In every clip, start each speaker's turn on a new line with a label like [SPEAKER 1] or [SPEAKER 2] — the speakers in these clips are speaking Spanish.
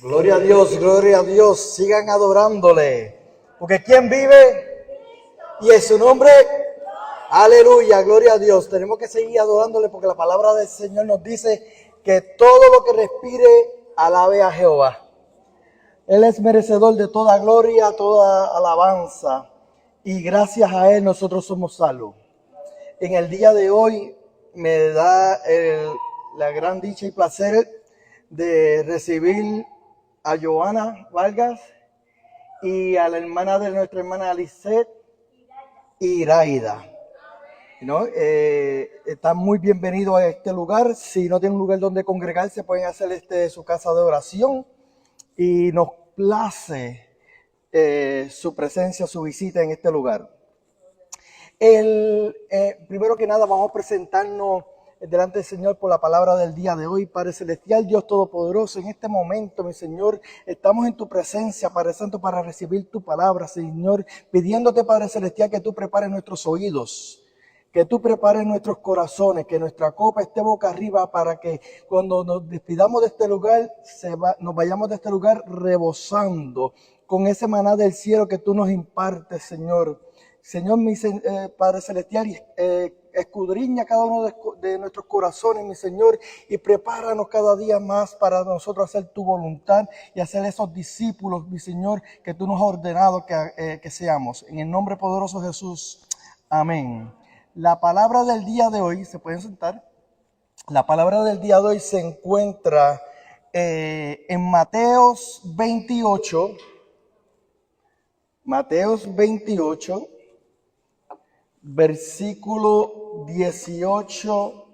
[SPEAKER 1] Gloria a Dios, sigan adorándole. Porque ¿quién vive? Y en su nombre, aleluya, gloria a Dios. Tenemos que seguir adorándole porque la palabra del Señor nos dice que todo lo que respire, alabe a Jehová. Él es merecedor de toda gloria, toda alabanza. Y gracias a Él nosotros somos salvos. En el día de hoy me da la gran dicha y placer de recibir a Joana Vargas y a la hermana de nuestra hermana Lisette Iraida. ¿No? Están muy bienvenidos a este lugar. Si no tienen un lugar donde congregarse, pueden hacer su casa de oración. Y nos place su presencia, su visita en este lugar. Primero que nada vamos a presentarnos delante del Señor por la palabra del día de hoy. Padre Celestial, Dios Todopoderoso, en este momento, mi Señor, estamos en tu presencia, Padre Santo, para recibir tu palabra, Señor, pidiéndote, Padre Celestial, que tú prepares nuestros oídos, que tú prepares nuestros corazones, que nuestra copa esté boca arriba para que cuando nos despidamos de este lugar, nos vayamos de este lugar rebosando con ese maná del cielo que tú nos impartes, Señor. Señor, Padre Celestial, escudriña cada uno de nuestros corazones, mi Señor, y prepáranos cada día más para nosotros hacer tu voluntad y hacer esos discípulos, mi Señor, que tú nos has ordenado que seamos. En el nombre poderoso de Jesús, amén. La palabra del día de hoy, ¿se pueden sentar? La palabra del día de hoy se encuentra en Mateos 28, versículo 18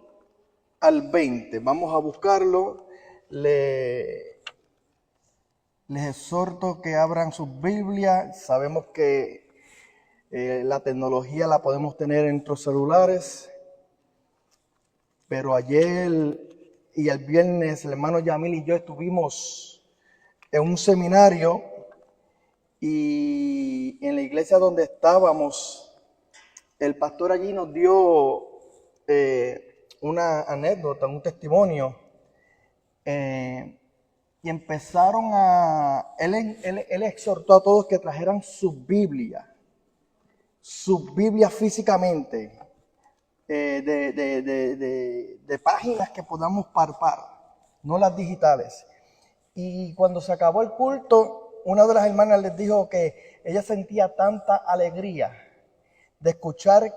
[SPEAKER 1] al 20. Vamos a buscarlo. Les exhorto que abran sus Biblias. Sabemos que la tecnología la podemos tener en nuestros celulares. Pero ayer y el viernes el hermano Yamil y yo estuvimos en un seminario y en la iglesia donde estábamos, el pastor allí nos dio una anécdota, un testimonio, y empezaron él exhortó a todos que trajeran sus Biblias físicamente, de páginas que podamos palpar, no las digitales. Y cuando se acabó el culto, una de las hermanas les dijo que ella sentía tanta alegría de escuchar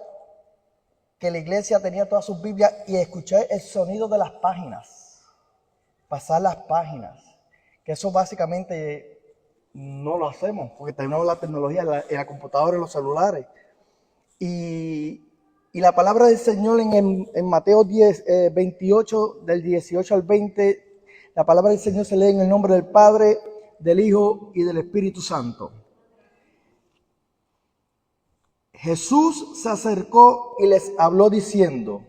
[SPEAKER 1] que la iglesia tenía todas sus Biblias y escuchar el sonido de las páginas, pasar las páginas, que eso básicamente no lo hacemos porque tenemos la tecnología en la computadora, en los celulares. Y la palabra del Señor en Mateo 28, del 18 al 20, la palabra del Señor se lee en el nombre del Padre, del Hijo y del Espíritu Santo. Jesús se acercó y les habló diciendo: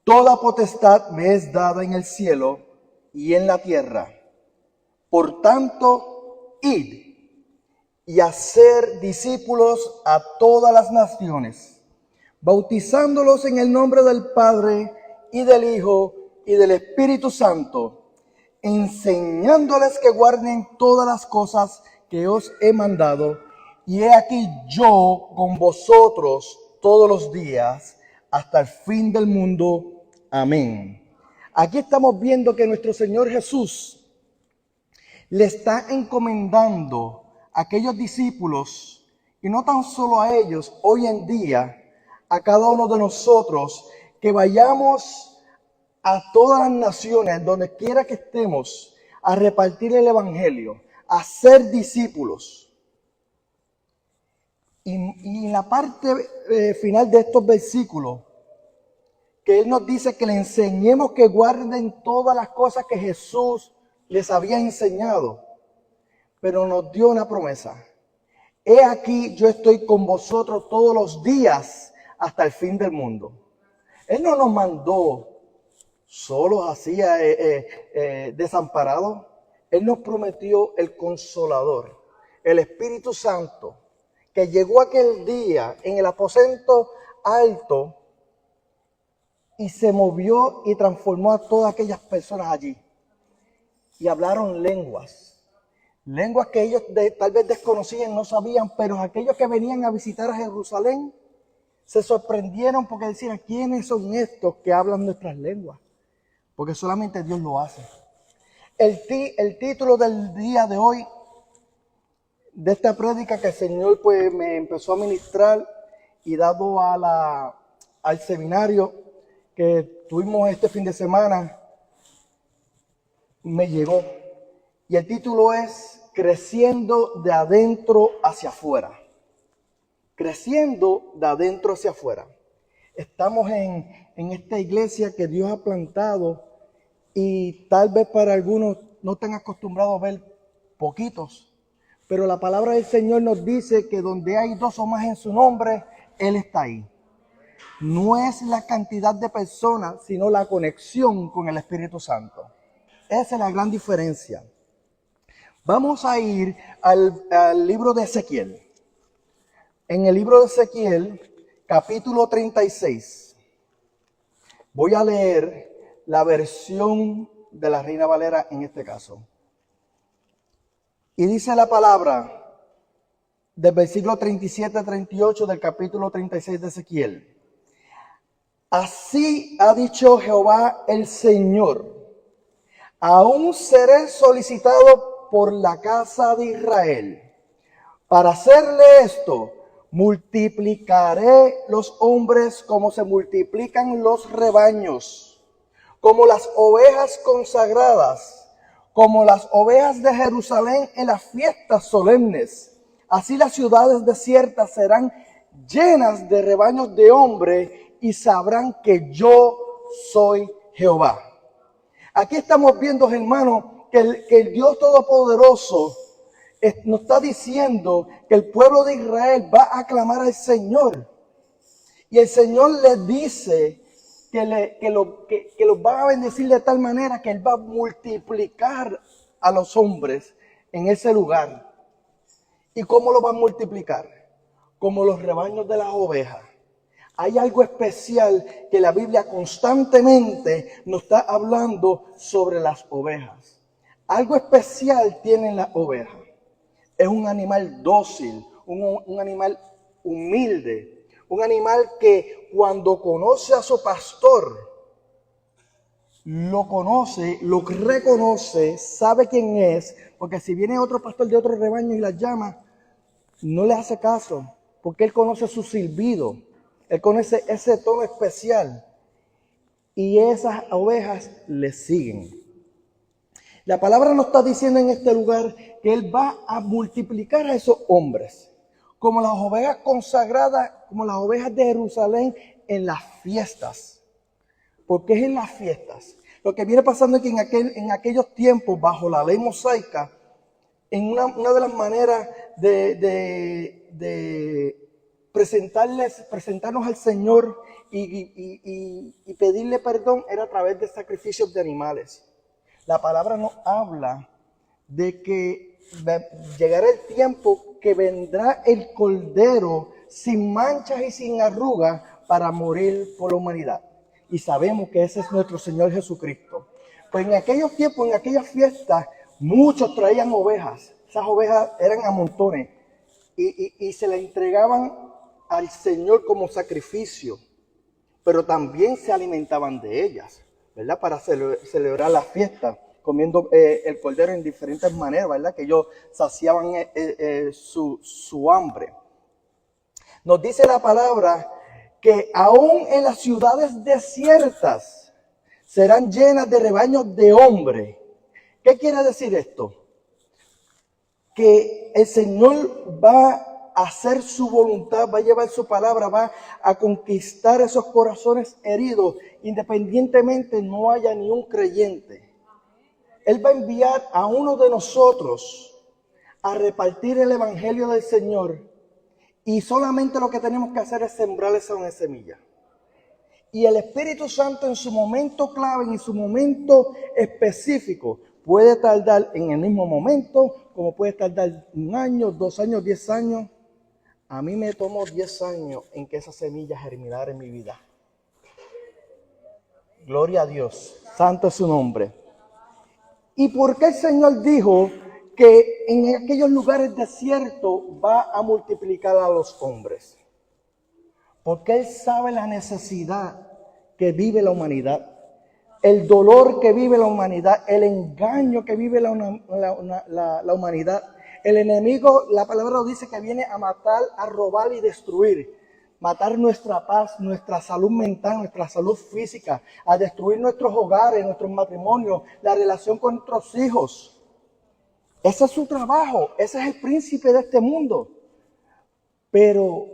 [SPEAKER 1] toda potestad me es dada en el cielo y en la tierra. Por tanto, id y hacer discípulos a todas las naciones, bautizándolos en el nombre del Padre y del Hijo y del Espíritu Santo, enseñándoles que guarden todas las cosas que os he mandado. Y he aquí yo con vosotros todos los días hasta el fin del mundo. Amén. Aquí estamos viendo que nuestro Señor Jesús le está encomendando a aquellos discípulos, y no tan solo a ellos, hoy en día, a cada uno de nosotros, que vayamos a todas las naciones, donde quiera que estemos, a repartir el evangelio, a ser discípulos. Y en la parte final de estos versículos, que Él nos dice que le enseñemos que guarden todas las cosas que Jesús les había enseñado, pero nos dio una promesa: he aquí yo estoy con vosotros todos los días hasta el fin del mundo. Él no nos mandó solos así desamparados. Él nos prometió el Consolador, el Espíritu Santo, que llegó aquel día en el aposento alto y se movió y transformó a todas aquellas personas allí. Y hablaron lenguas. Lenguas que ellos tal vez desconocían, no sabían, pero aquellos que venían a visitar a Jerusalén se sorprendieron porque decían, ¿quiénes son estos que hablan nuestras lenguas? Porque solamente Dios lo hace. El título del día de hoy, de esta prédica que el Señor pues me empezó a ministrar y dado al seminario que tuvimos este fin de semana, me llegó. Y el título es Creciendo de adentro hacia afuera. Creciendo de adentro hacia afuera. Estamos en esta iglesia que Dios ha plantado y tal vez para algunos no están acostumbrados a ver poquitos. Pero la palabra del Señor nos dice que donde hay dos o más en su nombre, Él está ahí. No es la cantidad de personas, sino la conexión con el Espíritu Santo. Esa es la gran diferencia. Vamos a ir al libro de Ezequiel. En el libro de Ezequiel, capítulo 36, voy a leer la versión de la Reina Valera en este caso. Y dice la palabra del versículo 37 a 38 del capítulo 36 de Ezequiel. Así ha dicho Jehová el Señor, aún seré solicitado por la casa de Israel. Para hacerle esto, multiplicaré los hombres como se multiplican los rebaños, como las ovejas consagradas, como las ovejas de Jerusalén en las fiestas solemnes. Así las ciudades desiertas serán llenas de rebaños de hombre y sabrán que yo soy Jehová. Aquí estamos viendo, hermanos, que el Dios Todopoderoso nos está diciendo que el pueblo de Israel va a clamar al Señor. Y el Señor les dice que los va a bendecir de tal manera que Él va a multiplicar a los hombres en ese lugar. ¿Y cómo lo va a multiplicar? Como los rebaños de las ovejas. Hay algo especial que la Biblia constantemente nos está hablando sobre las ovejas. Algo especial tienen las ovejas. Es un animal dócil, un animal humilde, un animal que cuando conoce a su pastor, lo conoce, lo reconoce, sabe quién es, porque si viene otro pastor de otro rebaño y la llama, no le hace caso, porque él conoce su silbido, él conoce ese tono especial y esas ovejas le siguen. La palabra nos está diciendo en este lugar que Él va a multiplicar a esos hombres, como las ovejas consagradas, como las ovejas de Jerusalén en las fiestas. Porque es en las fiestas. Lo que viene pasando es que en aquellos tiempos, bajo la ley mosaica, en una de las maneras de presentarnos al Señor y pedirle perdón era a través de sacrificios de animales. La palabra nos habla de que llegará el tiempo que vendrá el Cordero sin manchas y sin arrugas para morir por la humanidad. Y sabemos que ese es nuestro Señor Jesucristo. Pues en aquellos tiempos, en aquellas fiestas, muchos traían ovejas. Esas ovejas eran a montones y se las entregaban al Señor como sacrificio. Pero también se alimentaban de ellas, ¿verdad? Para celebrar la fiesta, comiendo el cordero en diferentes maneras, ¿verdad? Que ellos saciaban su hambre. Nos dice la palabra que aún en las ciudades desiertas serán llenas de rebaños de hombre. ¿Qué quiere decir esto? Que el Señor va a hacer su voluntad, va a llevar su palabra, va a conquistar esos corazones heridos, independientemente no haya ni un creyente. Él va a enviar a uno de nosotros a repartir el evangelio del Señor y solamente lo que tenemos que hacer es sembrar esa semilla. Y el Espíritu Santo en su momento clave, en su momento específico, puede tardar en el mismo momento, como puede tardar 1 año, 2 años, 10 años. A mí me tomó 10 años en que esa semilla germinara en mi vida. Gloria a Dios, santo es su nombre. ¿Y por qué el Señor dijo que en aquellos lugares desiertos va a multiplicar a los hombres. Porque Él sabe la necesidad que vive la humanidad, el dolor que vive la humanidad, el engaño que vive la humanidad. El enemigo, la palabra lo dice, que viene a matar, a robar y destruir. Matar nuestra paz, nuestra salud mental, nuestra salud física, a destruir nuestros hogares, nuestros matrimonios, la relación con nuestros hijos. Ese es su trabajo, ese es el príncipe de este mundo. Pero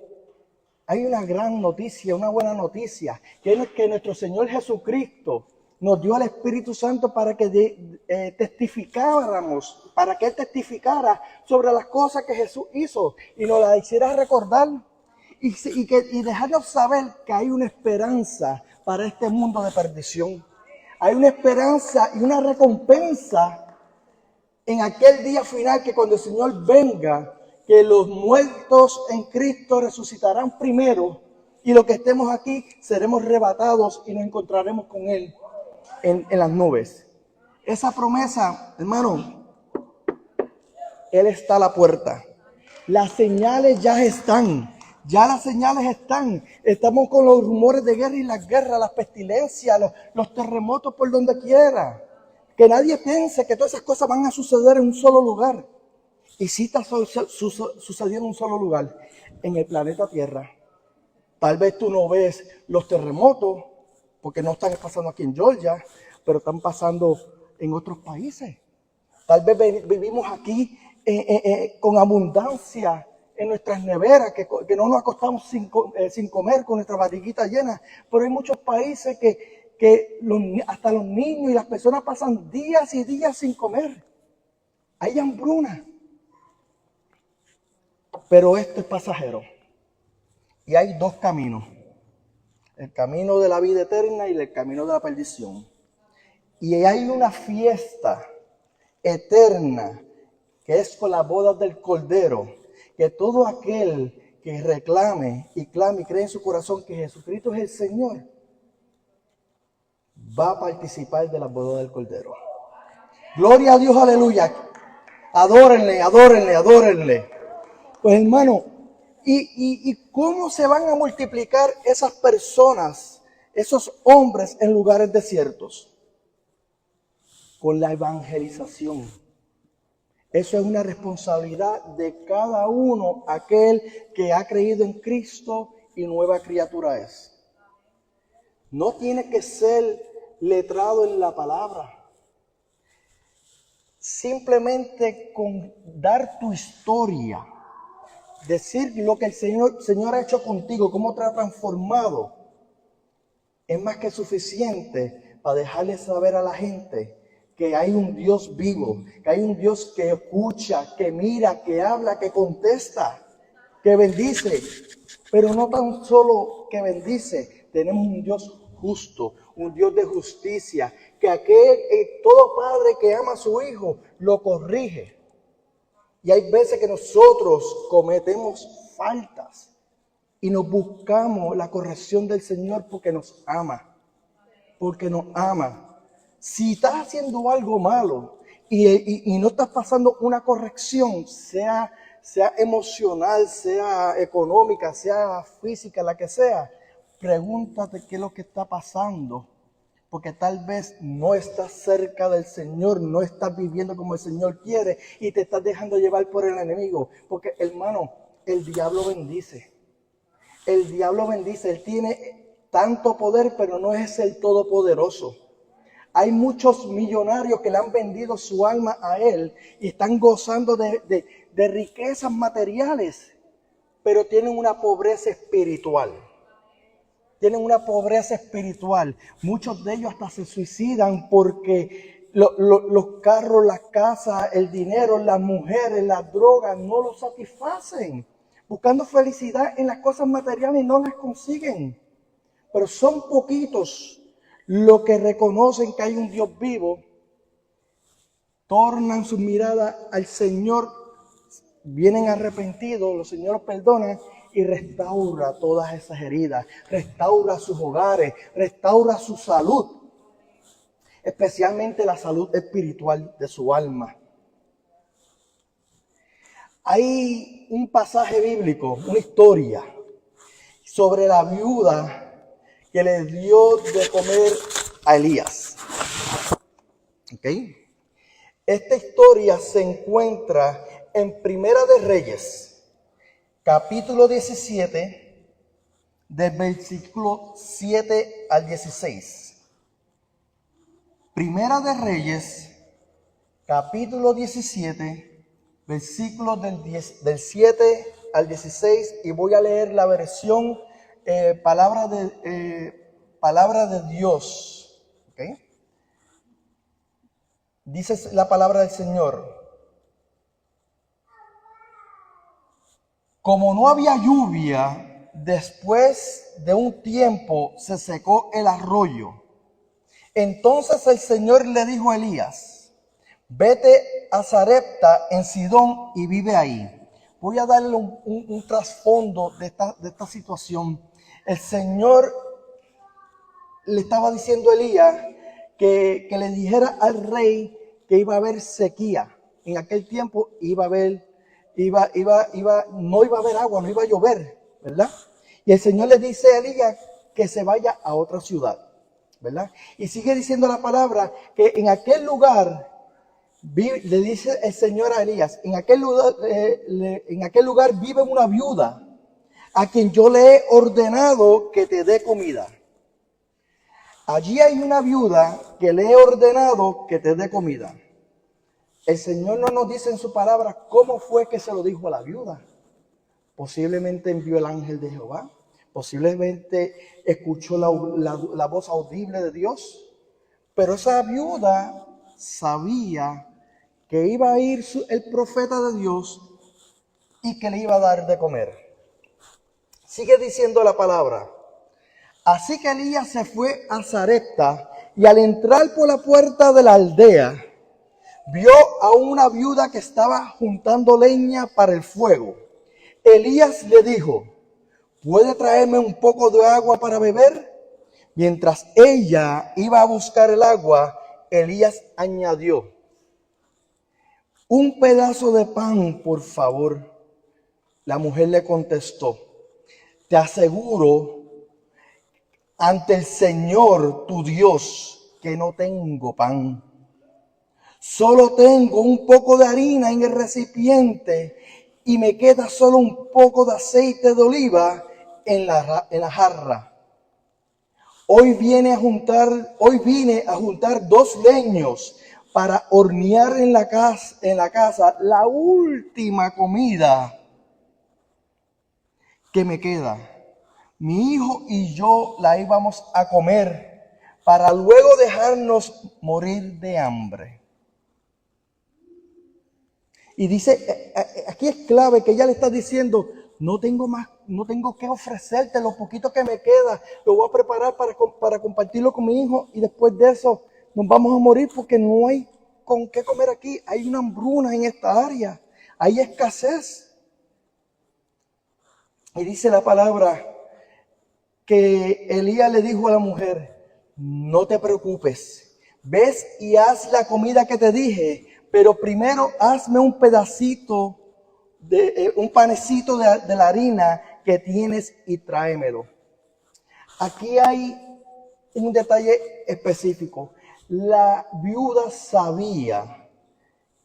[SPEAKER 1] hay una gran noticia, una buena noticia, que es que nuestro Señor Jesucristo nos dio al Espíritu Santo para que testificáramos, para que Él testificara sobre las cosas que Jesús hizo y nos las hiciera recordar y dejarnos saber que hay una esperanza para este mundo de perdición. Hay una esperanza y una recompensa en aquel día final, que cuando el Señor venga, que los muertos en Cristo resucitarán primero y los que estemos aquí seremos arrebatados y nos encontraremos con Él en las nubes. Esa promesa, hermano, Él está a la puerta. Las señales ya están. Ya las señales están. Estamos con los rumores de guerra y las guerras, las pestilencias, los terremotos por donde quiera. Que nadie piense que todas esas cosas van a suceder en un solo lugar. Y sí está sucediendo en un solo lugar, en el planeta Tierra. Tal vez tú no ves los terremotos, porque no están pasando aquí en Georgia, pero están pasando en otros países. Tal vez vivimos aquí con abundancia en nuestras neveras, que no nos acostamos sin comer, con nuestra barriguita llena. Pero hay muchos países que hasta los niños y las personas pasan días y días sin comer. Hay hambruna. Pero esto es pasajero. Y hay dos caminos. El camino de la vida eterna y el camino de la perdición. Y hay una fiesta eterna que es con las bodas del Cordero. Que todo aquel que reclame y clame y cree en su corazón que Jesucristo es el Señor, va a participar de las bodas del Cordero. Gloria a Dios, aleluya. Adórenle, adórenle, adórenle. Pues hermano, ¿y cómo se van a multiplicar esas personas, esos hombres en lugares desiertos? Con la evangelización. Eso es una responsabilidad de cada uno, aquel que ha creído en Cristo y nueva criatura es. No tiene que ser letrado en la palabra. Simplemente con dar tu historia, decir lo que el Señor ha hecho contigo, cómo te ha transformado, es más que suficiente para dejarle saber a la gente que hay un Dios vivo, que hay un Dios que escucha, que mira, que habla, que contesta, que bendice. Pero no tan solo que bendice, tenemos un Dios justo, un Dios de justicia, que todo padre que ama a su hijo lo corrige. Y hay veces que nosotros cometemos faltas y nos buscamos la corrección del Señor porque nos ama. Porque nos ama. Si estás haciendo algo malo y no estás pasando una corrección, sea emocional, sea económica, sea física, la que sea, pregúntate qué es lo que está pasando. Porque tal vez no estás cerca del Señor, no estás viviendo como el Señor quiere y te estás dejando llevar por el enemigo. Porque hermano, el diablo bendice. El diablo bendice, él tiene tanto poder, pero no es el todopoderoso. Hay muchos millonarios que le han vendido su alma a él y están gozando de riquezas materiales, pero tienen una pobreza espiritual. Tienen una pobreza espiritual. Muchos de ellos hasta se suicidan porque los carros, las casas, el dinero, las mujeres, las drogas no los satisfacen. Buscando felicidad en las cosas materiales y no las consiguen. Pero son poquitos los que reconocen que hay un Dios vivo, tornan su mirada al Señor, vienen arrepentidos, los Señores perdonan y restaura todas esas heridas, restaura sus hogares, restaura su salud, especialmente la salud espiritual de su alma. Hay un pasaje bíblico, una historia sobre la viuda que le dio de comer a Elías. ¿Ok? Esta historia se encuentra en Primera de Reyes, capítulo 17, del versículo 7 al 16. Primera de Reyes, capítulo 17, versículos del 7 al 16, y voy a leer la versión palabra de Dios. ¿Okay? Dice la palabra del Señor: como no había lluvia, después de un tiempo se secó el arroyo. Entonces el Señor le dijo a Elías: vete a Sarepta en Sidón y vive ahí. Voy a darle un trasfondo de esta situación. El Señor le estaba diciendo a Elías que le dijera al rey que iba a haber sequía. En aquel tiempo no iba a haber agua, no iba a llover, ¿verdad? Y el Señor le dice a Elías que se vaya a otra ciudad, ¿verdad? Y sigue diciendo la palabra que en aquel lugar, le dice el Señor a Elías, en aquel lugar vive una viuda a quien yo le he ordenado que te dé comida. Allí hay una viuda que le he ordenado que te dé comida. El Señor no nos dice en su palabra cómo fue que se lo dijo a la viuda. Posiblemente envió el ángel de Jehová. Posiblemente escuchó la voz audible de Dios. Pero esa viuda sabía que iba a ir el profeta de Dios y que le iba a dar de comer. Sigue diciendo la palabra: así que Elías se fue a Sarepta, y al entrar por la puerta de la aldea, vio a una viuda que estaba juntando leña para el fuego. Elías le dijo: ¿puede traerme un poco de agua para beber? Mientras ella iba a buscar el agua, Elías añadió: un pedazo de pan, por favor. La mujer le contestó: te aseguro ante el Señor tu Dios que no tengo pan. Solo tengo un poco de harina en el recipiente y me queda solo un poco de aceite de oliva en la jarra. Hoy vine a juntar 2 leños para hornear en la casa la última comida que me queda. Mi hijo y yo la íbamos a comer para luego dejarnos morir de hambre. Y dice, aquí es clave que ella le está diciendo: no tengo que ofrecerte lo poquito que me queda. Lo voy a preparar para compartirlo con mi hijo, y después de eso nos vamos a morir porque no hay con qué comer aquí. Hay una hambruna en esta área, hay escasez. Y dice la palabra que Elías le dijo a la mujer: no te preocupes, ves y haz la comida que te dije, pero primero hazme un panecito de la harina que tienes y tráemelo. Aquí hay un detalle específico. La viuda sabía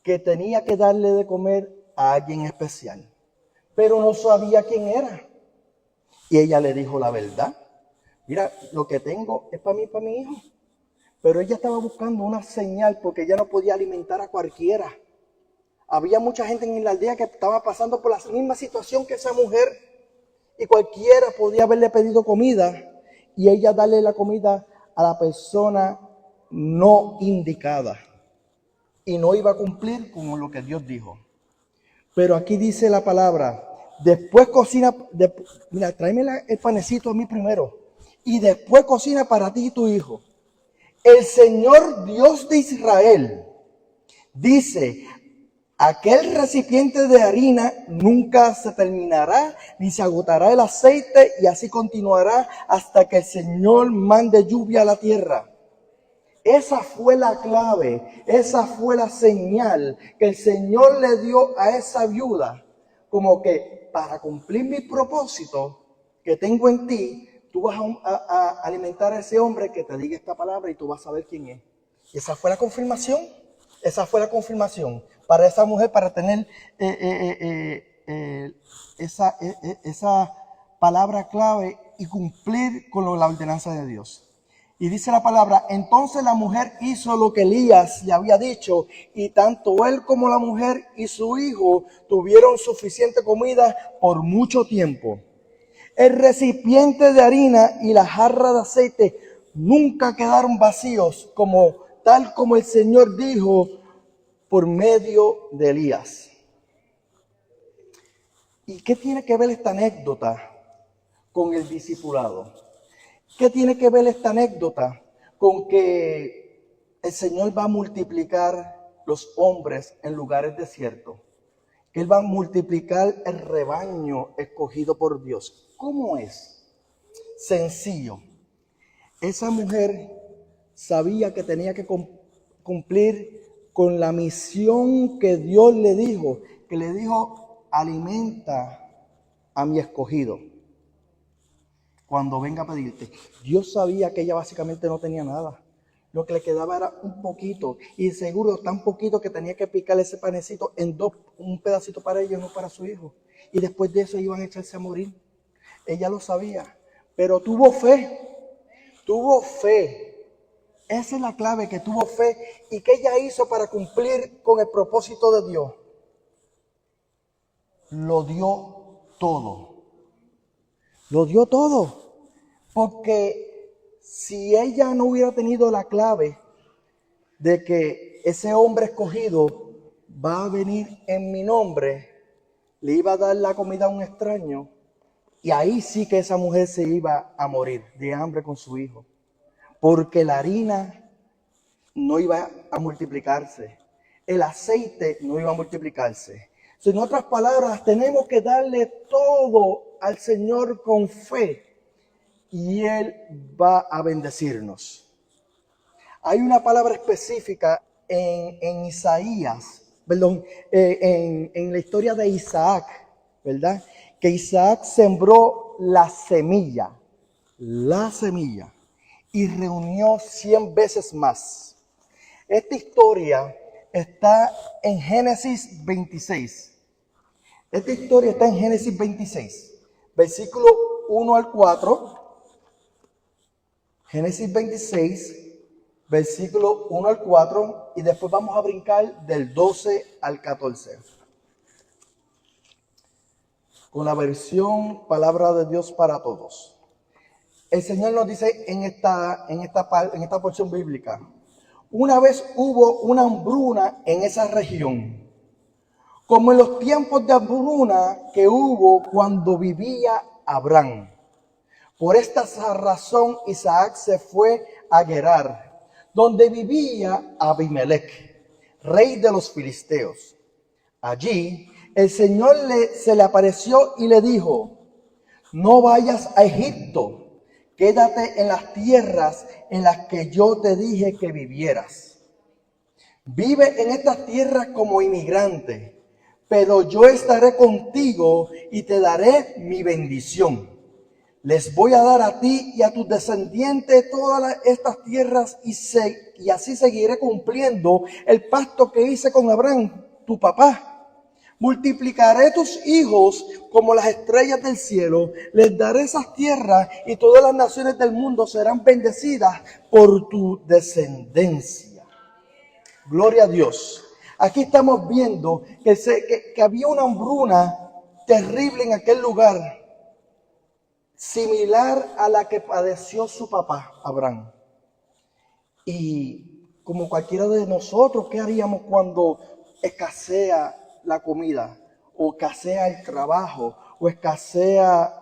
[SPEAKER 1] que tenía que darle de comer a alguien especial, pero no sabía quién era. Y ella le dijo la verdad: mira, lo que tengo es para mí y para mi hijo. Pero ella estaba buscando una señal porque ella no podía alimentar a cualquiera. Había mucha gente en la aldea que estaba pasando por la misma situación que esa mujer, y cualquiera podía haberle pedido comida y ella darle la comida a la persona no indicada, y no iba a cumplir con lo que Dios dijo. Pero aquí dice la palabra: después cocina, mira, tráeme el panecito a mí primero, y después cocina para ti y tu hijo. El Señor Dios de Israel dice: aquel recipiente de harina nunca se terminará, ni se agotará el aceite, y así continuará hasta que el Señor mande lluvia a la tierra. Esa fue la clave, esa fue la señal que el Señor le dio a esa viuda como que para cumplir mi propósito que tengo en ti, tú vas a alimentar a ese hombre que te diga esta palabra y tú vas a saber quién es. Y esa fue la confirmación. Esa fue la confirmación para esa mujer, para tener esa palabra clave y cumplir con la ordenanza de Dios. Y dice la palabra, entonces la mujer hizo lo que Elías le había dicho, y tanto él como la mujer y su hijo tuvieron suficiente comida por mucho tiempo. El recipiente de harina y la jarra de aceite nunca quedaron vacíos, tal como el Señor dijo por medio de Elías. ¿Y qué tiene que ver esta anécdota con el discipulado? ¿Qué tiene que ver esta anécdota con que el Señor va a multiplicar los hombres en lugares desiertos? Que Él va a multiplicar el rebaño escogido por Dios. ¿Cómo es? Sencillo. Esa mujer sabía que tenía que cumplir con la misión que Dios le dijo, alimenta a mi escogido cuando venga a pedirte. Dios sabía que ella básicamente no tenía nada. Lo que le quedaba era un poquito, y seguro tan poquito que tenía que picarle ese panecito en dos, un pedacito para ella y uno para su hijo. Y después de eso iban a echarse a morir. Ella lo sabía, pero tuvo fe. Tuvo fe. Esa es la clave, que tuvo fe. ¿Y qué ella hizo para cumplir con el propósito de Dios? Lo dio todo. Lo dio todo. Porque si ella no hubiera tenido la clave de que ese hombre escogido va a venir en mi nombre, le iba a dar la comida a un extraño, y ahí sí que esa mujer se iba a morir de hambre con su hijo. Porque la harina no iba a multiplicarse, el aceite no iba a multiplicarse. En otras palabras, tenemos que darle todo al Señor con fe y Él va a bendecirnos. Hay una palabra específica en Isaías, en la historia de Isaac, ¿verdad? Que Isaac sembró la semilla, y reunió 100 veces más. Esta historia está en Génesis 26. Esta historia está en Génesis 26, versículo 1 al 4. Génesis 26, versículo 1 al 4, y después vamos a brincar del 12 al 14. Con la versión Palabra de Dios para Todos. El Señor nos dice en esta porción bíblica: una vez hubo una hambruna en esa región, como en los tiempos de hambruna que hubo cuando vivía Abraham. Por esta razón Isaac se fue a Gerar, donde vivía Abimelech, rey de los filisteos. Allí el Señor se le apareció y le dijo: no vayas a Egipto. Quédate en las tierras en las que yo te dije que vivieras. Vive en estas tierras como inmigrante, pero yo estaré contigo y te daré mi bendición. Les voy a dar a ti y a tus descendientes todas estas tierras y así seguiré cumpliendo el pacto que hice con Abraham, tu papá. Multiplicaré tus hijos como las estrellas del cielo, les daré esas tierras y todas las naciones del mundo serán bendecidas por tu descendencia. Gloria a Dios. Aquí estamos viendo que había una hambruna terrible en aquel lugar, similar a la que padeció su papá, Abraham. Y como cualquiera de nosotros, ¿qué haríamos cuando escasea la comida, o escasea el trabajo, o escasea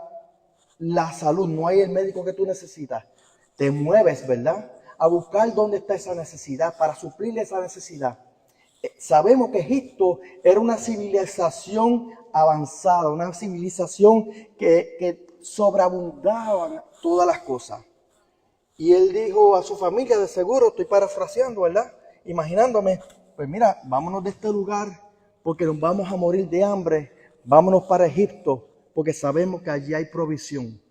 [SPEAKER 1] la salud? No hay el médico que tú necesitas. Te mueves, ¿verdad?, a buscar dónde está esa necesidad, para suplir esa necesidad. Sabemos que Egipto era una civilización avanzada, una civilización que sobreabundaban todas las cosas. Y él dijo a su familia, de seguro, estoy parafraseando, ¿verdad?, imaginándome, pues mira, vámonos de este lugar porque nos vamos a morir de hambre, vámonos para Egipto, porque sabemos que allí hay provisión.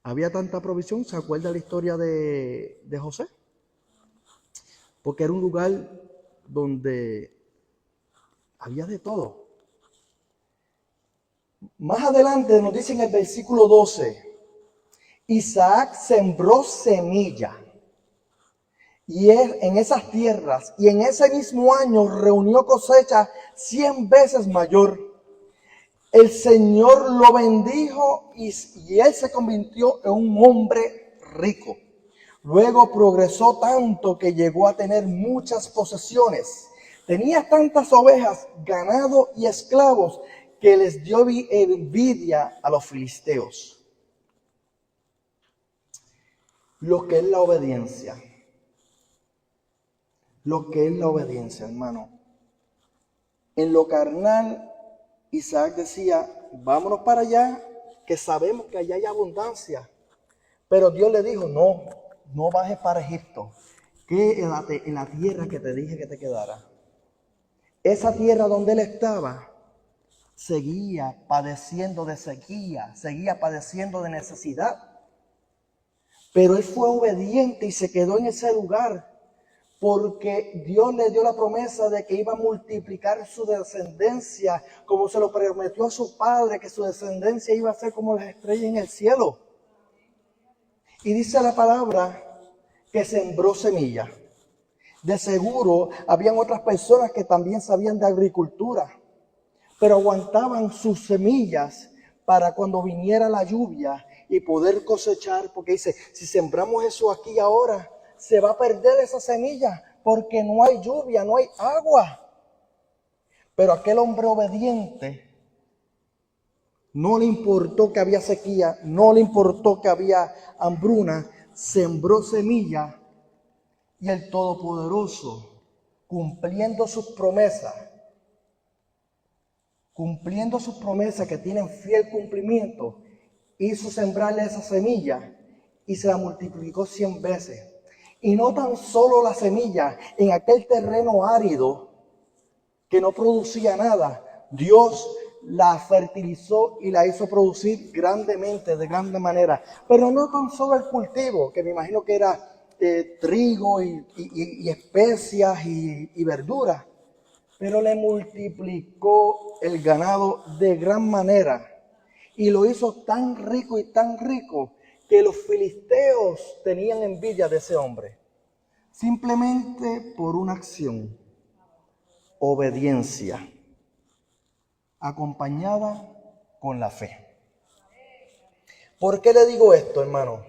[SPEAKER 1] Había tanta provisión, ¿se acuerda la historia de José? Porque era un lugar donde había de todo. Más adelante nos dice en el versículo 12, Isaac sembró semilla y en esas tierras, y en ese mismo año reunió cosecha 100 veces mayor. El Señor lo bendijo y él se convirtió en un hombre rico. Luego progresó tanto que llegó a tener muchas posesiones. Tenía tantas ovejas, ganado y esclavos que les dio envidia a los filisteos. Lo que es la obediencia. Lo que es la obediencia, hermano. En lo carnal, Isaac decía, vámonos para allá, que sabemos que allá hay abundancia. Pero Dios le dijo, no bajes para Egipto. Quédate en la tierra que te dije que te quedara. Esa tierra donde él estaba, seguía padeciendo de sequía, seguía padeciendo de necesidad. Pero él fue obediente y se quedó en ese lugar porque Dios le dio la promesa de que iba a multiplicar su descendencia como se lo prometió a su padre, que su descendencia iba a ser como las estrellas en el cielo. Y dice la palabra que sembró semilla. De seguro habían otras personas que también sabían de agricultura, pero aguantaban sus semillas para cuando viniera la lluvia y poder cosechar, porque dice, si sembramos eso aquí ahora, se va a perder esa semilla porque no hay lluvia, no hay agua. Pero aquel hombre obediente no le importó que había sequía, no le importó que había hambruna, sembró semilla y el Todopoderoso, cumpliendo sus promesas que tienen fiel cumplimiento, hizo sembrarle esa semilla y se la multiplicó 100 veces. Y no tan solo la semilla, en aquel terreno árido que no producía nada, Dios la fertilizó y la hizo producir grandemente, de grande manera. Pero no tan solo el cultivo, que me imagino que era trigo y especias y verduras, pero le multiplicó el ganado de gran manera. Y lo hizo tan rico que los filisteos tenían envidia de ese hombre. Simplemente por una acción, obediencia, acompañada con la fe. ¿Por qué le digo esto, hermano?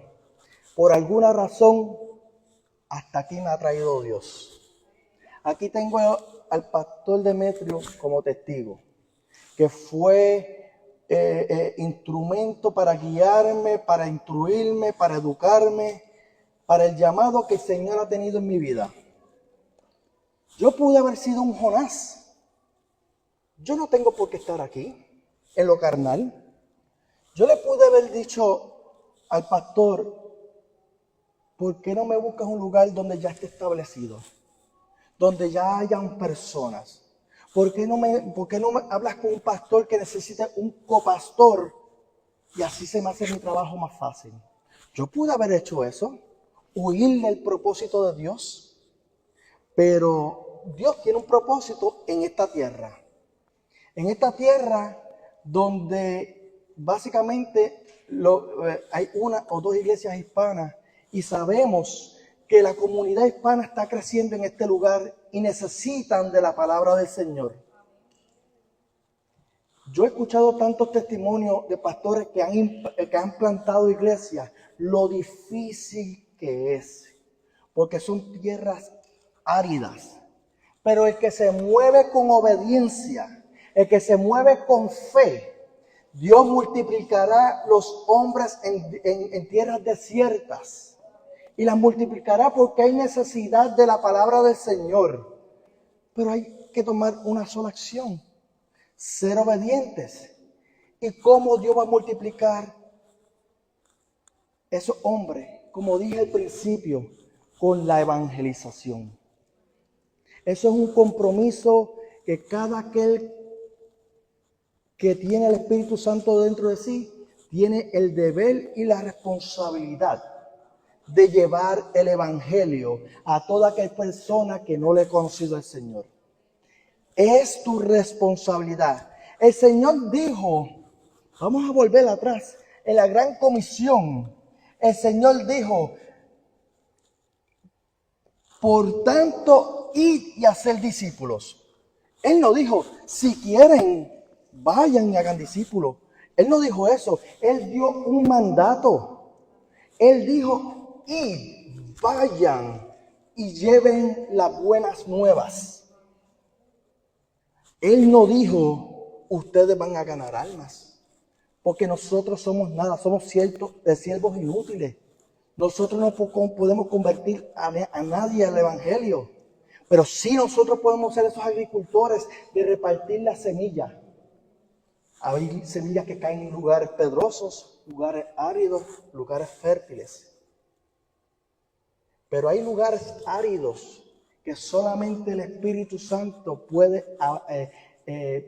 [SPEAKER 1] Por alguna razón, hasta aquí me ha traído Dios. Aquí tengo al pastor Demetrio como testigo, que fue instrumento para guiarme, para instruirme, para educarme, para el llamado que el Señor ha tenido en mi vida. Yo pude haber sido un Jonás. Yo no tengo por qué estar aquí, en lo carnal. Yo le pude haber dicho al pastor, ¿por qué no me buscas un lugar donde ya esté establecido? Donde ya hayan personas. ¿Por qué no me hablas con un pastor que necesita un copastor? Y así se me hace mi trabajo más fácil. Yo pude haber hecho eso, huir del propósito de Dios, pero Dios tiene un propósito en esta tierra. En esta tierra donde básicamente hay una o dos iglesias hispanas y sabemos que la comunidad hispana está creciendo en este lugar y necesitan de la palabra del Señor. Yo he escuchado tantos testimonios de pastores que han plantado iglesias, lo difícil que es, porque son tierras áridas. Pero el que se mueve con obediencia, el que se mueve con fe, Dios multiplicará los hombres en tierras desiertas. Y las multiplicará porque hay necesidad de la palabra del Señor. Pero hay que tomar una sola acción. Ser obedientes. ¿Y cómo Dios va a multiplicar esos hombres? Como dije al principio, con la evangelización. Eso es un compromiso que cada aquel que tiene el Espíritu Santo dentro de sí, tiene el deber y la responsabilidad de llevar el Evangelio a toda aquella persona que no le ha conocido al Señor. Es tu responsabilidad. El Señor dijo, vamos a volver atrás, en la gran comisión, el Señor dijo, por tanto, id y hacer discípulos. Él no dijo, si quieren, vayan y hagan discípulos. Él no dijo eso. Él dio un mandato. Él dijo, id, vayan y lleven las buenas nuevas. Él no dijo, ustedes van a ganar almas. Porque nosotros somos nada, somos siervos inútiles. Nosotros no podemos convertir a nadie al Evangelio. Pero sí nosotros podemos ser esos agricultores de repartir la semilla. Hay semillas que caen en lugares pedrosos, lugares áridos, lugares fértiles. Pero hay lugares áridos que solamente el Espíritu Santo puede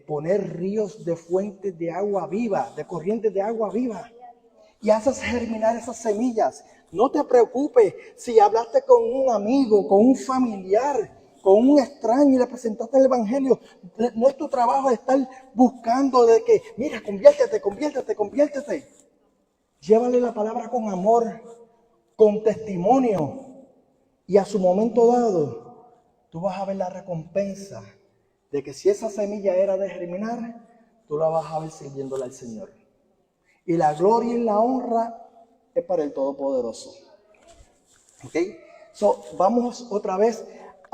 [SPEAKER 1] poner ríos de fuentes de agua viva, de corrientes de agua viva. Y haces germinar esas semillas. No te preocupes si hablaste con un amigo, con un familiar, con un extraño y le presentaste el Evangelio. No es tu trabajo estar buscando de que, mira, conviértete. Llévale la palabra con amor, con testimonio. Y a su momento dado, tú vas a ver la recompensa de que si esa semilla era de germinar, tú la vas a ver sirviéndole al Señor. Y la gloria y la honra es para el Todopoderoso. ¿Ok? Vamos otra vez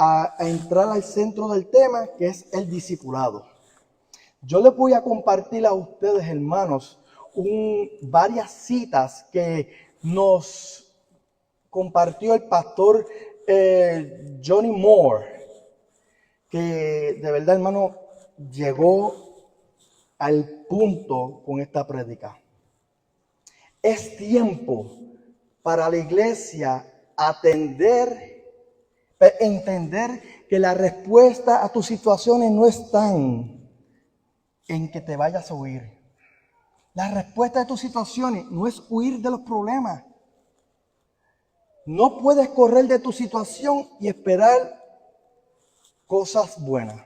[SPEAKER 1] a entrar al centro del tema, que es el discipulado. Yo les voy a compartir a ustedes, hermanos, varias citas que nos compartió el pastor Johnny Moore, que de verdad, hermano, llegó al punto con esta prédica. Es tiempo para la iglesia entender que la respuesta a tus situaciones no están en que te vayas a huir. La respuesta a tus situaciones no es huir de los problemas. No puedes correr de tu situación y esperar cosas buenas,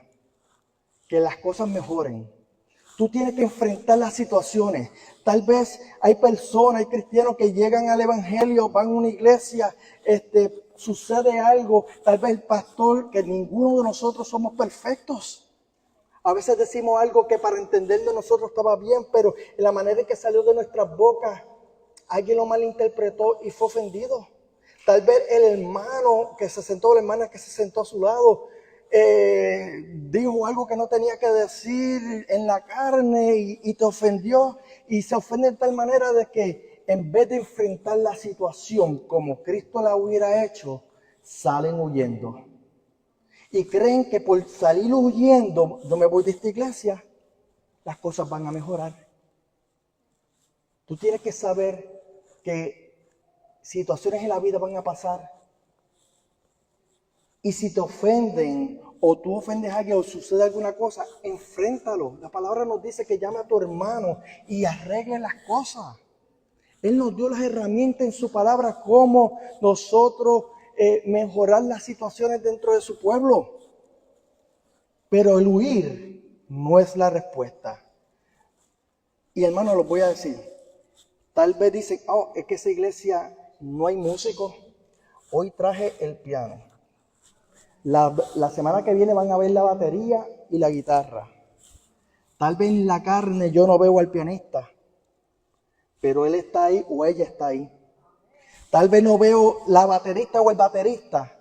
[SPEAKER 1] que las cosas mejoren. Tú tienes que enfrentar las situaciones. Tal vez hay personas, hay cristianos que llegan al Evangelio, van a una iglesia, sucede algo. Tal vez el pastor, que ninguno de nosotros somos perfectos. A veces decimos algo que para entender de nosotros estaba bien, pero en la manera en que salió de nuestras bocas, alguien lo malinterpretó y fue ofendido. Tal vez el hermano que se sentó, la hermana que se sentó a su lado, dijo algo que no tenía que decir en la carne y te ofendió, y se ofende de tal manera de que en vez de enfrentar la situación como Cristo la hubiera hecho, salen huyendo y creen que por salir huyendo, no me voy de esta iglesia, las cosas van a mejorar. Tú tienes que saber que situaciones en la vida van a pasar. Y si te ofenden o tú ofendes a alguien o sucede alguna cosa, enfréntalo. La palabra nos dice que llame a tu hermano y arregle las cosas. Él nos dio las herramientas en su palabra cómo nosotros mejorar las situaciones dentro de su pueblo. Pero el huir no es la respuesta. Y hermano, lo voy a decir. Tal vez dicen, es que esa iglesia no hay músicos. Hoy traje el piano. La semana que viene van a ver la batería y la guitarra. Tal vez en la carne yo no veo al pianista, pero él está ahí o ella está ahí. Tal vez no veo la baterista o el baterista,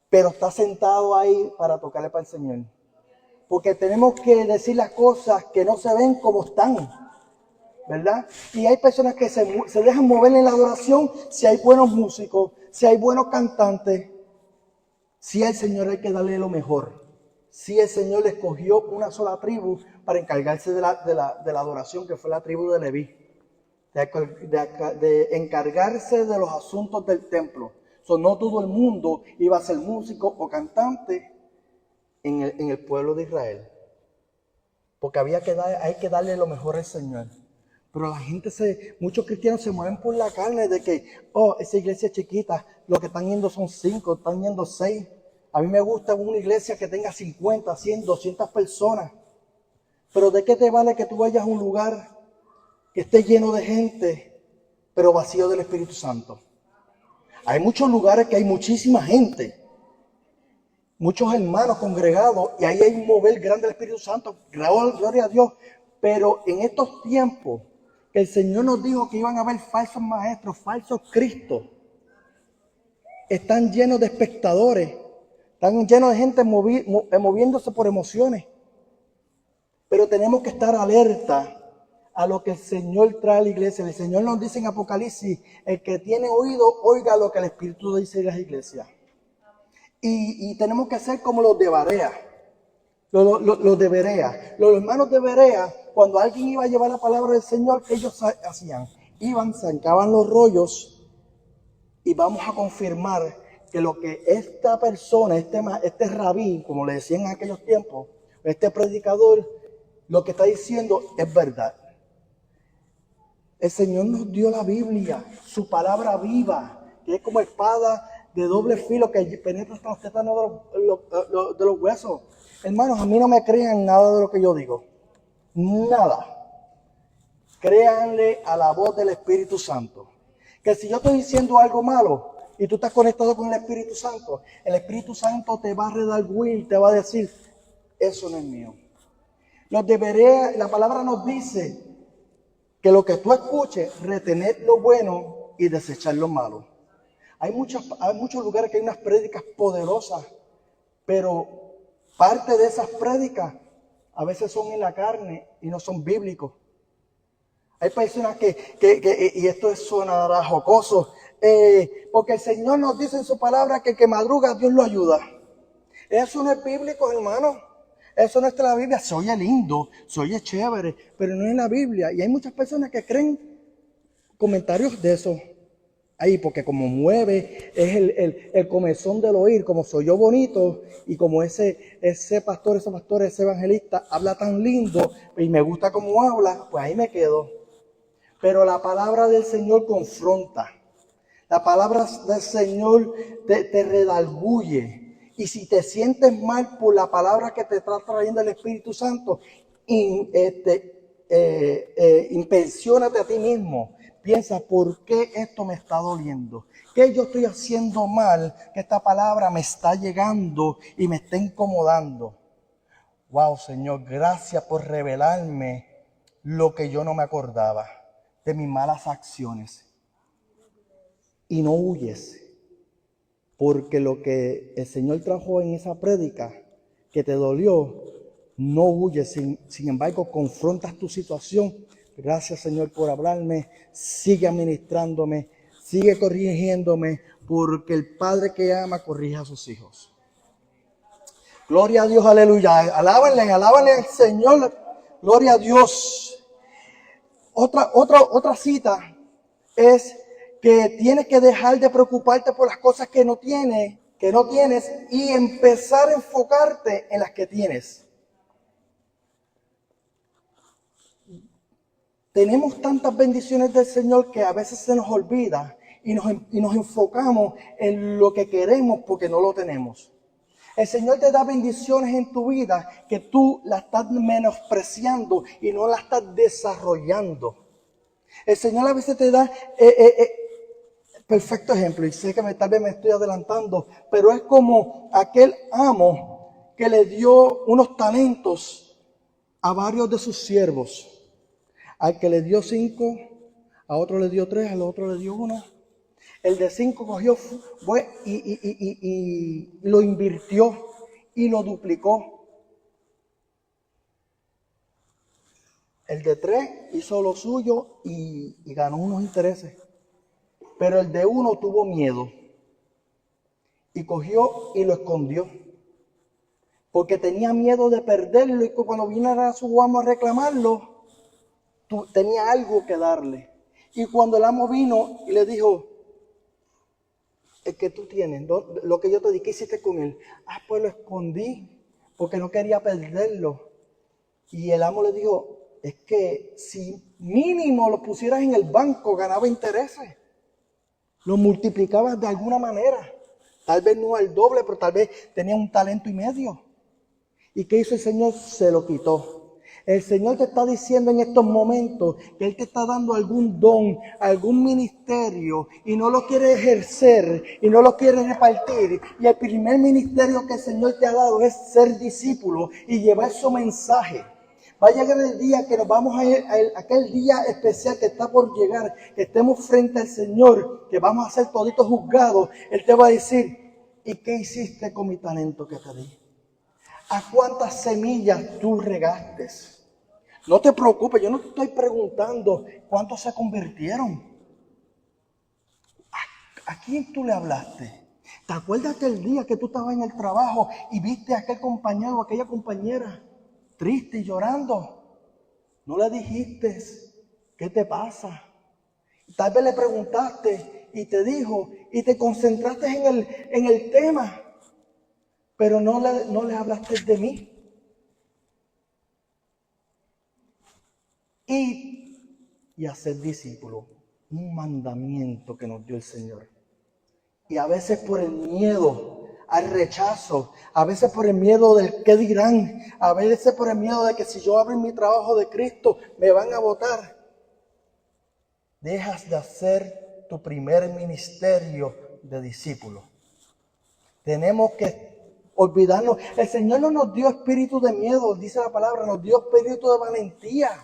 [SPEAKER 1] pero está sentado ahí para tocarle para el Señor. Porque tenemos que decir las cosas que no se ven como están, ¿verdad? Y hay personas que se dejan mover en la adoración si hay buenos músicos, si hay buenos cantantes. Si al Señor hay que darle lo mejor. Si el Señor le escogió una sola tribu para encargarse de la adoración, que fue la tribu de Leví. De encargarse de los asuntos del templo. No todo el mundo iba a ser músico o cantante en el pueblo de Israel. porque hay que darle lo mejor al Señor. Pero la gente, muchos cristianos se mueven por la carne de que, esa iglesia es chiquita, lo que están yendo son 5, están yendo 6. A mí me gusta una iglesia que tenga 50, 100, 200 personas. Pero ¿de qué te vale que tú vayas a un lugar que esté lleno de gente, pero vacío del Espíritu Santo? Hay muchos lugares que hay muchísima gente, muchos hermanos congregados, y ahí hay un mover grande del Espíritu Santo, gloria a Dios. Pero en estos tiempos, que el Señor nos dijo que iban a haber falsos maestros, falsos cristos, están llenos de espectadores, están llenos de gente moviéndose por emociones. Pero tenemos que estar alerta a lo que el Señor trae a la iglesia. El Señor nos dice en Apocalipsis, el que tiene oído, oiga lo que el Espíritu dice de las iglesias. Y tenemos que ser como los de Berea. Los de Berea. Los hermanos de Berea, cuando alguien iba a llevar la palabra del Señor, ¿qué ellos hacían? Iban, sacaban los rollos y vamos a confirmar que lo que esta persona, este rabí, como le decían en aquellos tiempos, este predicador, lo que está diciendo es verdad. El Señor nos dio la Biblia, su palabra viva, que es como espada de doble filo que penetra hasta los tétanos de los huesos. Hermanos, a mí no me crean nada de lo que yo digo. Nada. Créanle a la voz del Espíritu Santo. Que si yo estoy diciendo algo malo y tú estás conectado con el Espíritu Santo te va a redarguir y te va a decir, eso no es mío. Los de Berea, la palabra nos dice que lo que tú escuches, retener lo bueno y desechar lo malo. Hay muchos lugares que hay unas prédicas poderosas, pero parte de esas prédicas a veces son en la carne y no son bíblicos. Hay personas y esto sonará jocoso, porque el Señor nos dice en su palabra que el que madruga Dios lo ayuda. Eso no es bíblico, hermano. Eso no está en la Biblia. Se oye lindo, se oye chévere, pero no es en la Biblia. Y hay muchas personas que creen comentarios de eso. Ahí, porque como mueve, es el comezón del oír, como soy yo bonito, y como ese pastor, ese evangelista habla tan lindo, y me gusta cómo habla, pues ahí me quedo. Pero la palabra del Señor confronta. La palabra del Señor te redarguye. Y si te sientes mal por la palabra que te está trayendo el Espíritu Santo, inspecciónate a ti mismo. Piensa, ¿por qué esto me está doliendo? ¿Qué yo estoy haciendo mal que esta palabra me está llegando y me está incomodando? Wow, Señor, gracias por revelarme lo que yo no me acordaba de mis malas acciones. Y no huyes. Porque lo que el Señor trajo en esa prédica que te dolió, no huyes. Sin embargo, confrontas tu situación. Gracias, Señor, por hablarme. Sigue administrándome. Sigue corrigiéndome. Porque el Padre que ama corrige a sus hijos. Gloria a Dios, aleluya. Alábenle al Señor. Gloria a Dios. Otra cita es que tienes que dejar de preocuparte por las cosas que no tienes, y empezar a enfocarte en las que tienes. Tenemos tantas bendiciones del Señor que a veces se nos olvida y nos enfocamos en lo que queremos porque no lo tenemos. El Señor te da bendiciones en tu vida que tú la estás menospreciando y no la estás desarrollando. El Señor a veces te da perfecto ejemplo, y sé que tal vez me estoy adelantando, pero es como aquel amo que le dio unos talentos a varios de sus siervos. Al que le dio 5, a otro le dio 3, al otro le dio 1. El de 5 cogió y lo invirtió y lo duplicó. El de 3 hizo lo suyo y ganó unos intereses. Pero el de 1 tuvo miedo y cogió y lo escondió. Porque tenía miedo de perderlo y cuando viniera a su amo a reclamarlo, tenía algo que darle. Y cuando el amo vino y le dijo, el que tú tienes, lo que yo te di, ¿qué hiciste con él? Pues lo escondí porque no quería perderlo. Y el amo le dijo, es que si mínimo lo pusieras en el banco, ganaba intereses. Lo multiplicabas de alguna manera. Tal vez no al doble, pero tal vez tenía un talento y medio. ¿Y qué hizo el Señor? Se lo quitó. El Señor te está diciendo en estos momentos que Él te está dando algún don, algún ministerio y no lo quiere ejercer y no lo quiere repartir. Y el primer ministerio que el Señor te ha dado es ser discípulo y llevar su mensaje. Va a llegar el día que nos vamos a ir a aquel día especial que está por llegar, que estemos frente al Señor, que vamos a ser toditos juzgados. Él te va a decir, ¿y qué hiciste con mi talento que te di? ¿A cuántas semillas tú regaste? No te preocupes, yo no te estoy preguntando cuántos se convirtieron. ¿A quién tú le hablaste? ¿Te acuerdas aquel día que tú estabas en el trabajo y viste a aquel compañero o aquella compañera triste y llorando? No le dijiste, ¿qué te pasa? Tal vez le preguntaste y te dijo y te concentraste en el tema, pero no le hablaste de mí. Y hacer discípulos, un mandamiento que nos dio el Señor. Y a veces por el miedo al rechazo, a veces por el miedo del qué dirán, a veces por el miedo de que si yo abro mi trabajo de Cristo me van a botar. Dejas de hacer tu primer ministerio de discípulo. Tenemos que olvidarnos. El Señor no nos dio espíritu de miedo, dice la palabra, nos dio espíritu de valentía.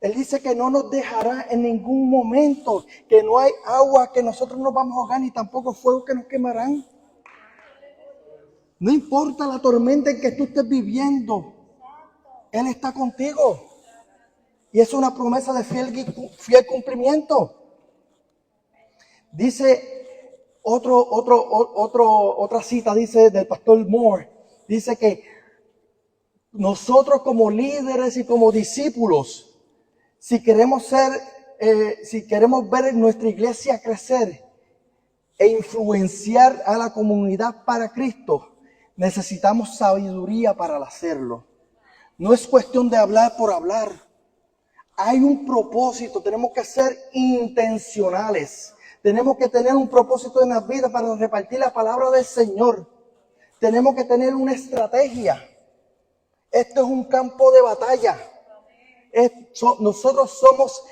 [SPEAKER 1] Él dice que no nos dejará en ningún momento, que no hay agua que nosotros nos vamos a ahogar, ni tampoco fuego que nos quemarán. No importa la tormenta en que tú estés viviendo, Él está contigo. Y es una promesa de fiel cumplimiento. Dice otra cita, dice del pastor Moore, dice que nosotros como líderes y como discípulos, si queremos ver nuestra iglesia crecer e influenciar a la comunidad para Cristo, necesitamos sabiduría para hacerlo. No es cuestión de hablar por hablar. Hay un propósito, tenemos que ser intencionales. Tenemos que tener un propósito en la vida para repartir la palabra del Señor. Tenemos que tener una estrategia. Esto es un campo de batalla. Nosotros somos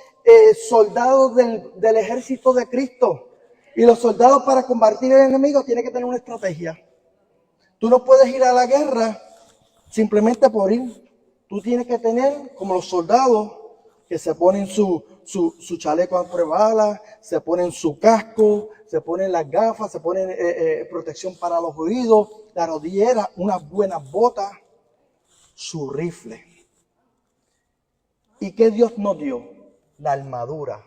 [SPEAKER 1] soldados del ejército de Cristo. Y los soldados para combatir al enemigo tienen que tener una estrategia. Tú no puedes ir a la guerra simplemente por ir. Tú tienes que tener, como los soldados, que se ponen su chaleco a prueba de balas, se ponen su casco, se ponen las gafas, se ponen protección para los oídos, la rodillera, unas buenas botas, su rifle. ¿Y qué Dios nos dio? La armadura.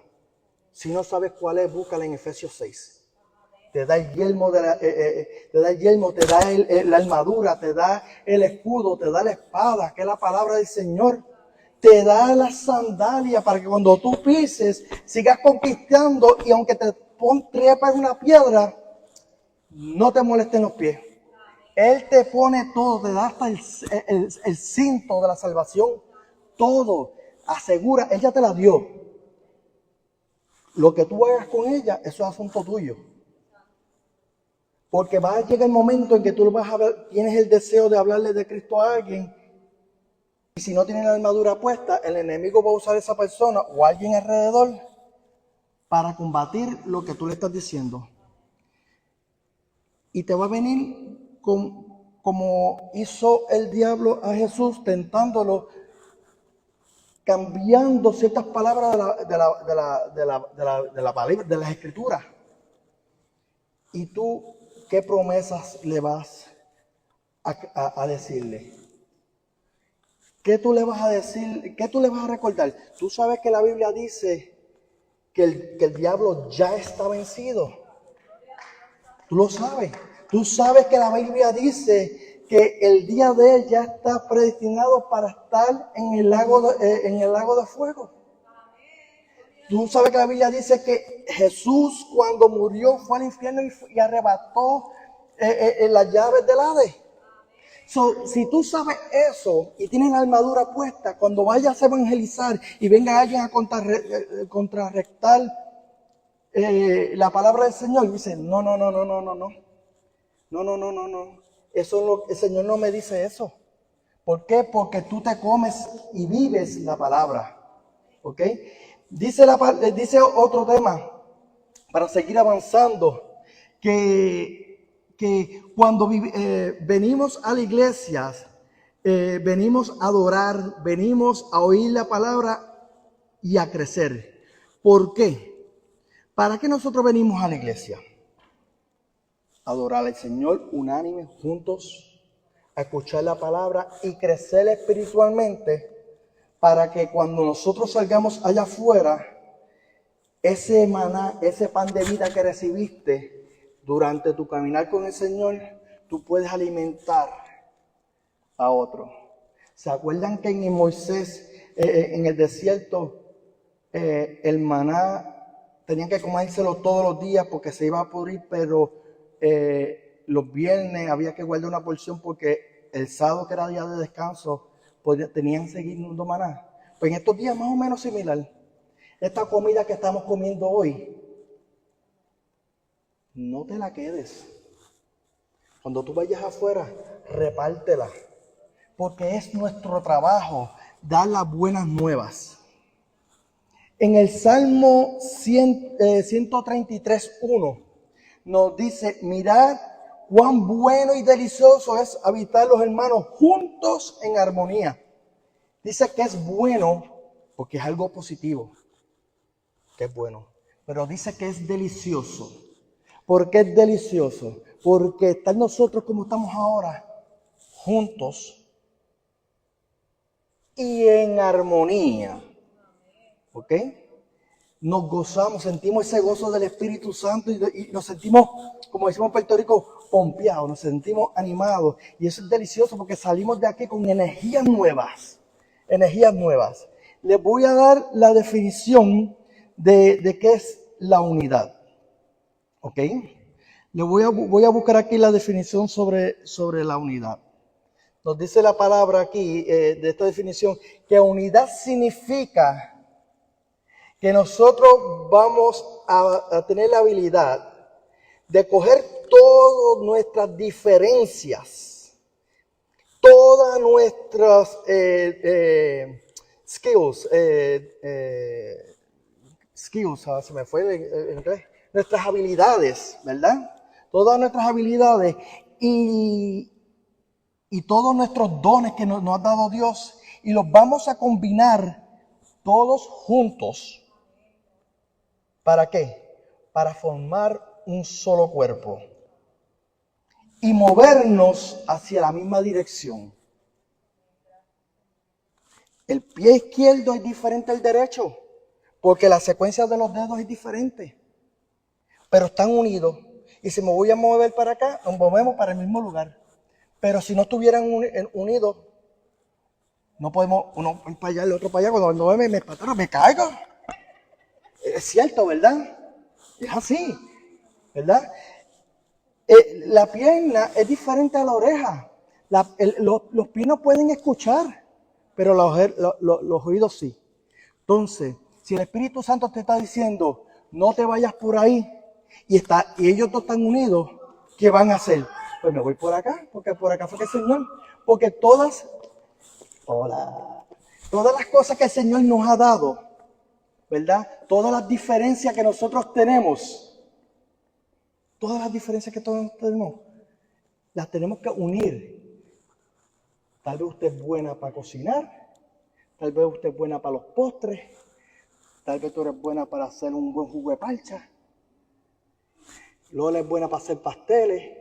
[SPEAKER 1] Si no sabes cuál es, búscala en Efesios 6. Te da el yelmo, te da la armadura, te da el escudo, te da la espada, que es la palabra del Señor. Te da la sandalia para que cuando tú pises, sigas conquistando y aunque te trepas en una piedra, no te molesten los pies. Él te pone todo, te da hasta el cinto de la salvación. Todo, asegura, Él ya te la dio. Lo que tú hagas con ella, eso es asunto tuyo. Porque va a llegar el momento en que tú tienes el deseo de hablarle de Cristo a alguien. Y si no tiene la armadura puesta, el enemigo va a usar a esa persona o alguien alrededor para combatir lo que tú le estás diciendo. Y te va a venir como hizo el diablo a Jesús, tentándolo, cambiando ciertas palabras de las Escrituras. ¿Y tú qué promesas le vas a decirle? ¿Qué tú le vas a decir? ¿Qué tú le vas a recordar? Tú sabes que la Biblia dice que el diablo ya está vencido. Tú lo sabes. Tú sabes que la Biblia dice que el día de él ya está predestinado para estar en el lago de fuego. Tú sabes que la Biblia dice que Jesús cuando murió fue al infierno y arrebató las llaves del Hades. So, si tú sabes eso y tienes la armadura puesta, cuando vayas a evangelizar y venga alguien a contrarrestar la palabra del Señor, dice, no. El Señor no me dice eso. ¿Por qué? Porque tú te comes y vives la palabra. ¿Ok? Dice otro tema, para seguir avanzando, que cuando venimos a la iglesia, venimos a adorar, venimos a oír la palabra y a crecer. ¿Por qué? ¿Para qué nosotros venimos a la iglesia? A adorar al Señor unánime, juntos, a escuchar la palabra y crecer espiritualmente, para que cuando nosotros salgamos allá afuera, ese maná, ese pan de vida que recibiste durante tu caminar con el Señor, tú puedes alimentar a otro. ¿Se acuerdan que en Moisés, en el desierto, el maná tenían que comérselo todos los días porque se iba a pudrir, pero los viernes había que guardar una porción porque el sábado, que era día de descanso, pues tenían que seguir dando maná? Pues en estos días más o menos similar. Esta comida que estamos comiendo hoy, no te la quedes. Cuando tú vayas afuera, repártela. Porque es nuestro trabajo dar las buenas nuevas. En el Salmo 133:1 nos dice, mirad cuán bueno y delicioso es habitar los hermanos juntos en armonía. Dice que es bueno porque es algo positivo, que es bueno. Pero dice que es delicioso. ¿Por qué es delicioso? Porque estar nosotros como estamos ahora, juntos y en armonía. ¿Ok? Nos gozamos, sentimos ese gozo del Espíritu Santo y nos sentimos, como decimos en Puerto Rico, pompeados, nos sentimos animados. Y eso es delicioso porque salimos de aquí con energías nuevas. Energías nuevas. Les voy a dar la definición de qué es la unidad. ¿Ok? Voy a buscar aquí la definición sobre la unidad. Nos dice la palabra aquí, de esta definición, que unidad significa que nosotros vamos a tener la habilidad de coger todas nuestras diferencias, todas nuestras skills, se me fue en inglés, nuestras habilidades, ¿verdad? Todas nuestras habilidades y todos nuestros dones que nos ha dado Dios, y los vamos a combinar todos juntos. ¿Para qué? Para formar un solo cuerpo y movernos hacia la misma dirección. El pie izquierdo es diferente al derecho, porque la secuencia de los dedos es diferente, pero están unidos. Y si me voy a mover para acá, nos movemos para el mismo lugar. Pero si no estuvieran unidos, no podemos uno ir para allá, el otro para allá. Cuando me caigo. Es cierto, ¿verdad? Es así, ¿verdad? La pierna es diferente a la oreja. Los pies no pueden escuchar, pero los oídos sí. Entonces, si el Espíritu Santo te está diciendo, no te vayas por ahí, y ellos dos están unidos, ¿qué van a hacer? Pues me voy por acá, porque por acá fue que el Señor, porque todas las cosas que el Señor nos ha dado, ¿verdad? Todas las diferencias que nosotros tenemos, las tenemos que unir. Tal vez usted es buena para cocinar, tal vez usted es buena para los postres, tal vez tú eres buena para hacer un buen jugo de parcha, Lola es buena para hacer pasteles,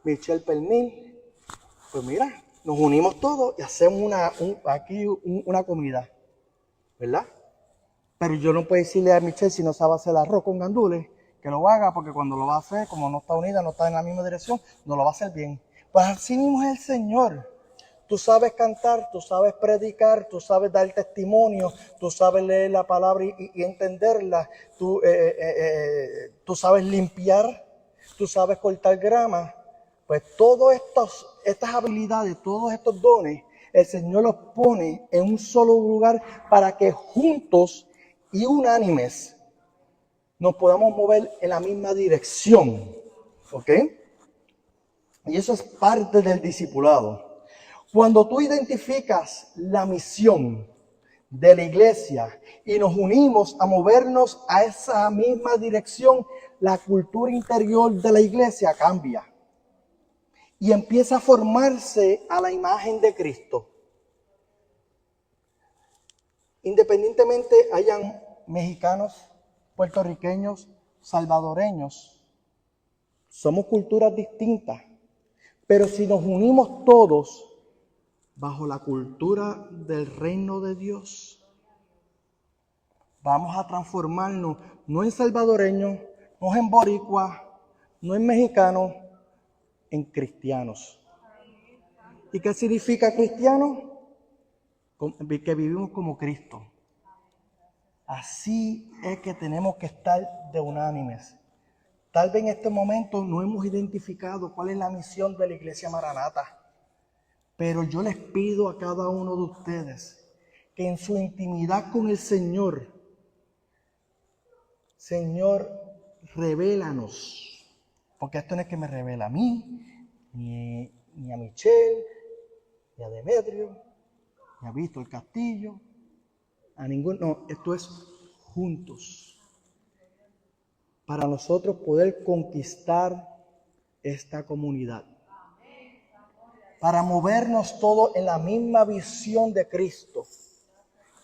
[SPEAKER 1] Michelle pernil. Pues mira, nos unimos todos y hacemos una comida, ¿verdad? Pero yo no puedo decirle a Michelle, si no sabe hacer arroz con gandules, que lo haga, porque cuando lo va a hacer, como no está unida, no está en la misma dirección, no lo va a hacer bien. Pues así mismo es el Señor. Tú sabes cantar, tú sabes predicar, tú sabes dar testimonio, tú sabes leer la palabra y entenderla, tú sabes limpiar, tú sabes cortar grama, Pues todas estas habilidades, todos estos dones, el Señor los pone en un solo lugar para que juntos y unánimes nos podamos mover en la misma dirección. ¿Ok? Y eso es parte del discipulado. Cuando tú identificas la misión de la iglesia y nos unimos a movernos a esa misma dirección, la cultura interior de la iglesia cambia y empieza a formarse a la imagen de Cristo. Independientemente hayan mexicanos, puertorriqueños, salvadoreños, somos culturas distintas, pero si nos unimos todos bajo la cultura del reino de Dios, vamos a transformarnos no en salvadoreños, no en boricuas, no en mexicanos, en cristianos. ¿Y qué significa cristiano? Que vivimos como Cristo. Así es que tenemos que estar de unánimes. Tal vez en este momento no hemos identificado cuál es la misión de la Iglesia Maranata, pero yo les pido a cada uno de ustedes que en su intimidad con el Señor, Señor, revélanos, porque esto no es que me revela a mí, ni a Michelle, ni a Demetrio, ni a Víctor Castillo, a ninguno, no, esto es juntos, para nosotros poder conquistar esta comunidad, para movernos todos en la misma visión de Cristo.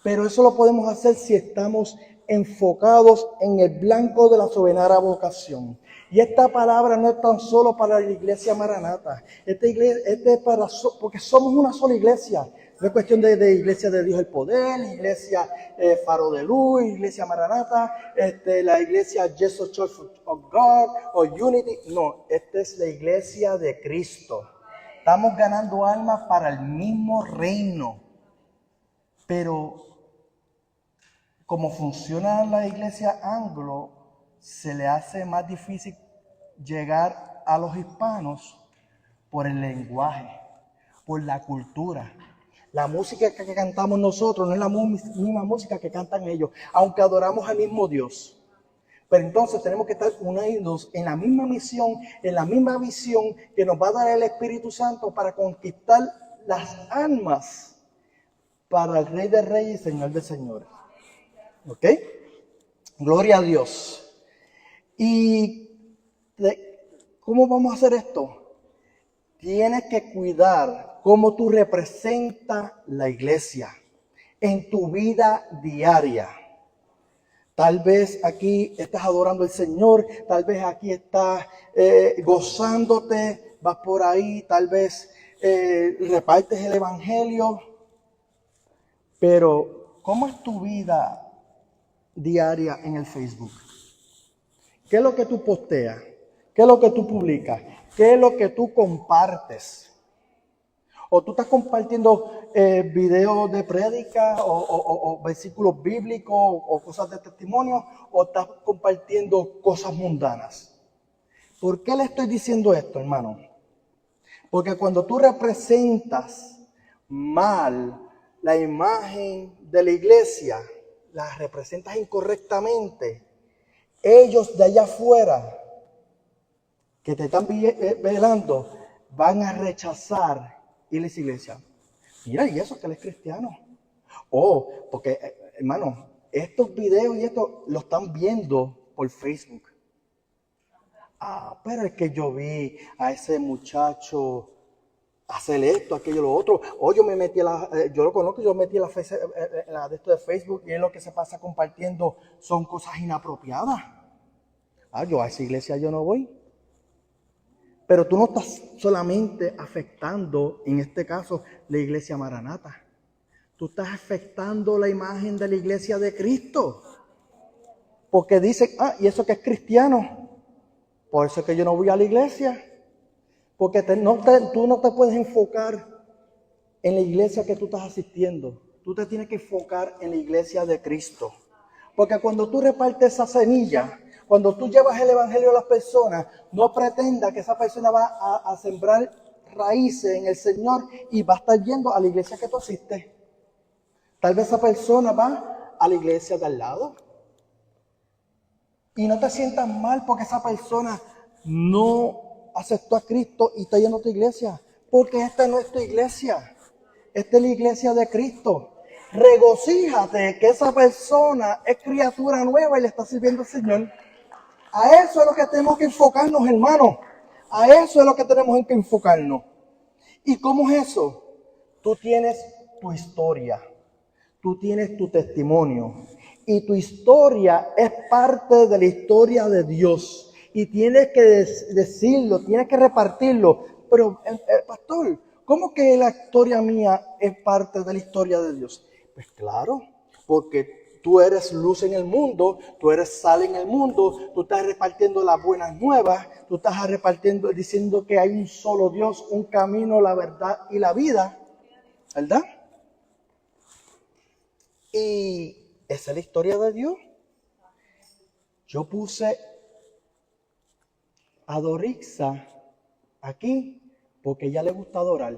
[SPEAKER 1] Pero eso lo podemos hacer si estamos enfocados en el blanco de la soberana vocación. Y esta palabra no es tan solo para la iglesia Maranata. Este es para porque somos una sola iglesia. No es cuestión de iglesia de Dios el Poder, iglesia Faro de Luz, iglesia Maranata, la iglesia Jesus Church of God o Unity. No, esta es la iglesia de Cristo. Estamos ganando almas para el mismo reino. Pero como funciona la iglesia anglo, se le hace más difícil llegar a los hispanos por el lenguaje, por la cultura. La música que cantamos nosotros no es la misma música que cantan ellos, aunque adoramos al mismo Dios. Pero entonces tenemos que estar unidos en la misma misión, en la misma visión que nos va a dar el Espíritu Santo para conquistar las almas para el Rey de Reyes y Señor de Señores. ¿Ok? Gloria a Dios. ¿Y cómo vamos a hacer esto? Tienes que cuidar cómo tú representas la iglesia en tu vida diaria. Tal vez aquí estás adorando al Señor, tal vez aquí estás gozándote, vas por ahí, tal vez repartes el evangelio. Pero, ¿cómo es tu vida diaria en el Facebook? ¿Qué es lo que tú posteas? ¿Qué es lo que tú publicas? ¿Qué es lo que tú compartes? ¿O tú estás compartiendo videos de prédica o versículos bíblicos o cosas de testimonio? ¿O estás compartiendo cosas mundanas? ¿Por qué le estoy diciendo esto, hermano? Porque cuando tú representas mal la imagen de la iglesia, la representas incorrectamente, ellos de allá afuera que te están velando van a rechazar ir a esa iglesia. Mira, y eso que él es cristiano. Porque, hermano, estos videos y esto lo están viendo por Facebook. Pero es que yo vi a ese muchacho hacer esto, aquello, lo otro. Yo me metí yo lo conozco, yo metí la de esto de Facebook y es lo que se pasa compartiendo son cosas inapropiadas. Yo a esa iglesia yo no voy. Pero tú no estás solamente afectando, en este caso, la iglesia Maranata. Tú estás afectando la imagen de la iglesia de Cristo. Porque dicen, y eso que es cristiano. Por eso es que yo no voy a la iglesia. Porque tú no te puedes enfocar en la iglesia que tú estás asistiendo. Tú te tienes que enfocar en la iglesia de Cristo. Porque cuando tú repartes esa semilla, Cuando tú llevas el evangelio a las personas, no pretenda que esa persona va a sembrar raíces en el Señor y va a estar yendo a la iglesia que tú asistes. Tal vez esa persona va a la iglesia de al lado. Y no te sientas mal porque esa persona no aceptó a Cristo y está yendo a tu iglesia. Porque esta no es tu iglesia. Esta es la iglesia de Cristo. Regocíjate que esa persona es criatura nueva y le está sirviendo al Señor. A eso es lo que tenemos que enfocarnos, hermano. A eso es lo que tenemos que enfocarnos. ¿Y cómo es eso? Tú tienes tu historia. Tú tienes tu testimonio. Y tu historia es parte de la historia de Dios. Y tienes que decirlo, tienes que repartirlo. Pero, pastor, ¿cómo que la historia mía es parte de la historia de Dios? Pues claro, porque tú eres luz en el mundo, tú eres sal en el mundo, tú estás repartiendo las buenas nuevas, tú estás repartiendo, diciendo que hay un solo Dios, un camino, la verdad y la vida, ¿verdad? Y esa es la historia de Dios. Yo puse a Dorixa aquí porque a ella le gusta adorar.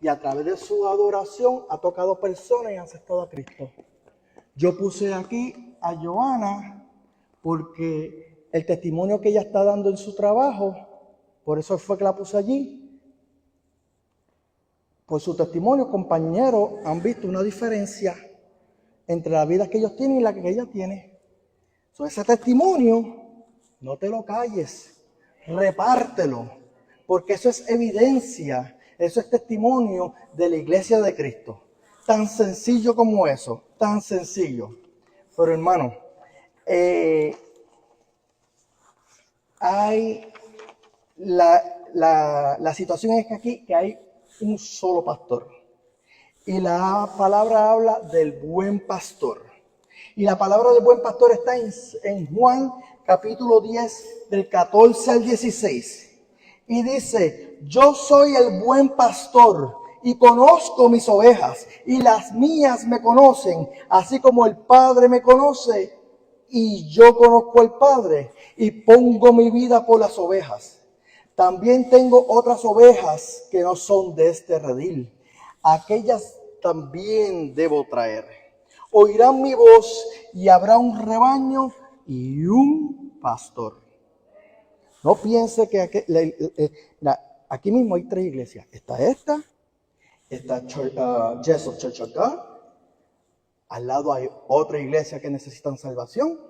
[SPEAKER 1] Y a través de su adoración ha tocado personas y han aceptado a Cristo. Yo puse aquí a Joana porque el testimonio que ella está dando en su trabajo, por eso fue que la puse allí. Por su testimonio, compañeros han visto una diferencia entre la vida que ellos tienen y la que ella tiene. Ese testimonio, no te lo calles, repártelo, porque eso es evidencia, eso es testimonio de la iglesia de Cristo. Tan sencillo como eso, tan sencillo. Pero hermano, hay la situación es que aquí que hay un solo pastor. Y la palabra habla del buen pastor. Y la palabra del buen pastor está en Juan capítulo 10 del 14 al 16. Y dice, yo soy el buen pastor y conozco mis ovejas y las mías me conocen, así como el Padre me conoce y yo conozco al Padre y pongo mi vida por las ovejas. También tengo otras ovejas que no son de este redil. Aquellas también debo traer. Oirán mi voz y habrá un rebaño y un pastor. No piense que aquí mismo hay tres iglesias. Está Jesus Church of God. Al lado hay otra iglesia que necesitan salvación,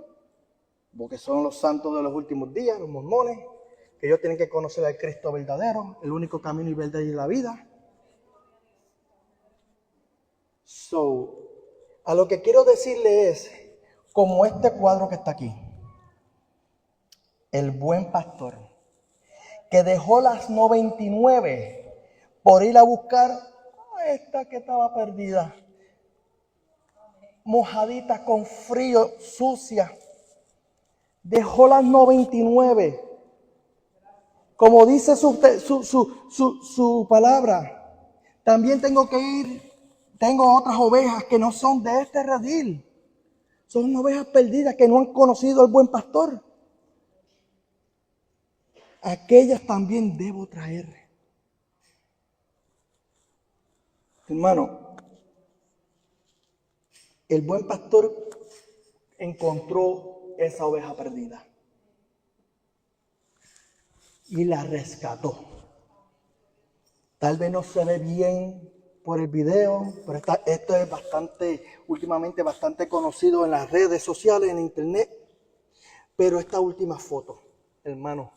[SPEAKER 1] porque son los santos de los últimos días, los mormones, que ellos tienen que conocer al Cristo verdadero, el único camino y verdad y la vida. A lo que quiero decirle es, como este cuadro que está aquí, el buen pastor, que dejó las 99 por ir a buscar a esta que estaba perdida, mojadita, con frío, sucia. Dejó las 99. Como dice su palabra, también tengo que ir. Tengo otras ovejas que no son de este redil. Son ovejas perdidas que no han conocido al buen pastor. Aquellas también debo traer. Hermano, el buen pastor encontró esa oveja perdida y la rescató. Tal vez no se ve bien por el video, pero esto es últimamente bastante conocido en las redes sociales, en internet. Pero esta última foto, hermano,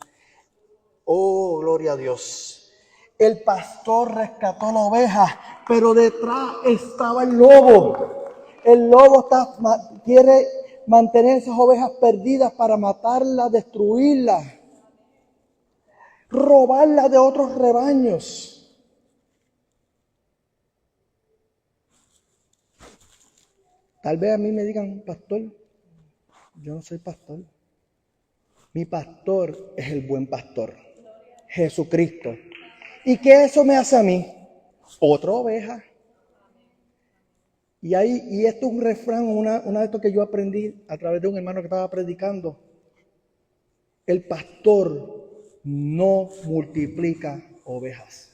[SPEAKER 1] oh, gloria a Dios. El pastor rescató la oveja, pero detrás estaba el lobo. El lobo quiere mantener esas ovejas perdidas para matarlas, destruirlas, robarlas de otros rebaños. Tal vez a mí me digan, pastor, yo no soy pastor. Mi pastor es el buen pastor, Jesucristo. ¿Y qué eso me hace a mí? Otra oveja. Y esto es un refrán, una de estos que yo aprendí a través de un hermano que estaba predicando. El pastor no multiplica ovejas.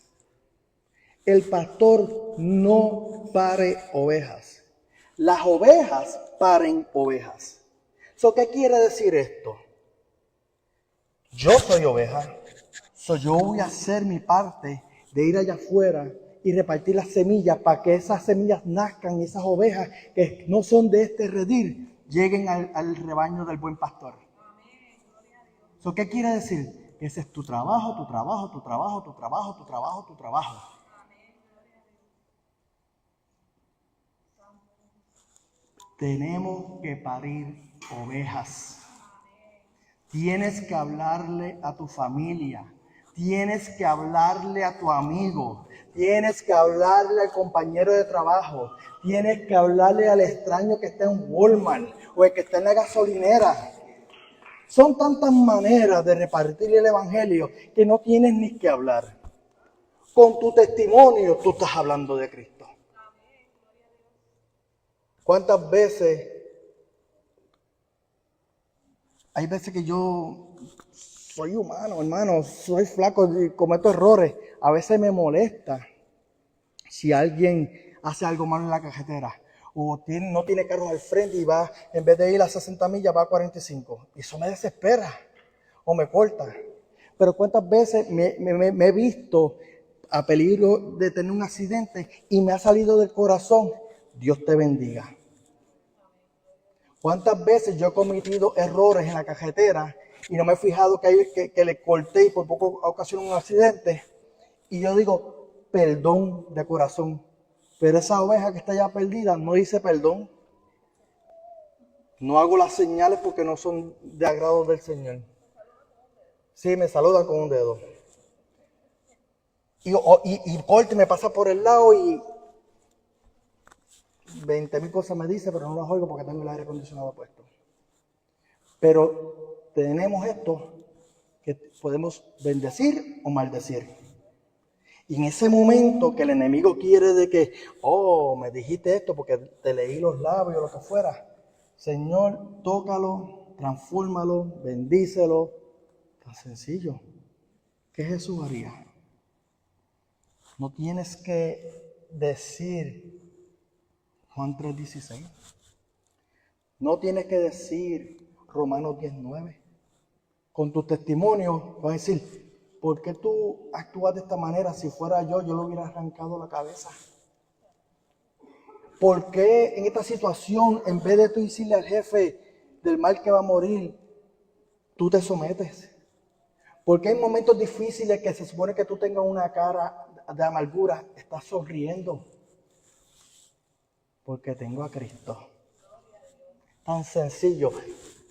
[SPEAKER 1] El pastor no pare ovejas. Las ovejas paren ovejas. ¿Qué quiere decir esto? Yo soy oveja. Yo voy a hacer mi parte de ir allá afuera y repartir las semillas para que esas semillas nazcan y esas ovejas que no son de este redil lleguen al rebaño del buen pastor. ¿Qué quiere decir? Ese es tu trabajo, tu trabajo, tu trabajo, tu trabajo, tu trabajo, tu trabajo. Tenemos que parir ovejas. Tienes que hablarle a tu familia. Tienes que hablarle a tu amigo. Tienes que hablarle al compañero de trabajo. Tienes que hablarle al extraño que está en Walmart o el que está en la gasolinera. Son tantas maneras de repartir el evangelio que no tienes ni que hablar. Con tu testimonio tú estás hablando de Cristo. ¿Cuántas veces? Hay veces que yo soy humano, hermano, soy flaco y cometo errores. A veces me molesta si alguien hace algo malo en la carretera o no tiene carros al frente y va, en vez de ir a 60 millas, va a 45. Y eso me desespera o me corta. Pero cuántas veces me he visto a peligro de tener un accidente y me ha salido del corazón, Dios te bendiga. ¿Cuántas veces yo he cometido errores en la carretera y no me he fijado que le corté y por poco ocasionó un accidente? Y yo digo, perdón de corazón. Pero esa oveja que está ya perdida no dice perdón. No hago las señales porque no son de agrado del Señor. Sí, me saludan con un dedo. Y corte me pasa por el lado y 20,000 cosas me dice, pero no las oigo porque tengo el aire acondicionado puesto. Pero tenemos esto que podemos bendecir o maldecir. Y en ese momento que el enemigo quiere de que, me dijiste esto porque te leí los labios o lo que fuera. Señor, tócalo, transfórmalo, bendícelo. Tan sencillo. ¿Qué Jesús haría? No tienes que decir Juan 3:16. No tienes que decir Romanos 10:9. Con tu testimonio vas a decir, ¿por qué tú actúas de esta manera? Si fuera yo le hubiera arrancado la cabeza. ¿Por qué en esta situación, en vez de tú decirle al jefe del mal que va a morir, tú te sometes? ¿Por qué en momentos difíciles que se supone que tú tengas una cara de amargura, estás sonriendo? Porque tengo a Cristo. Tan sencillo.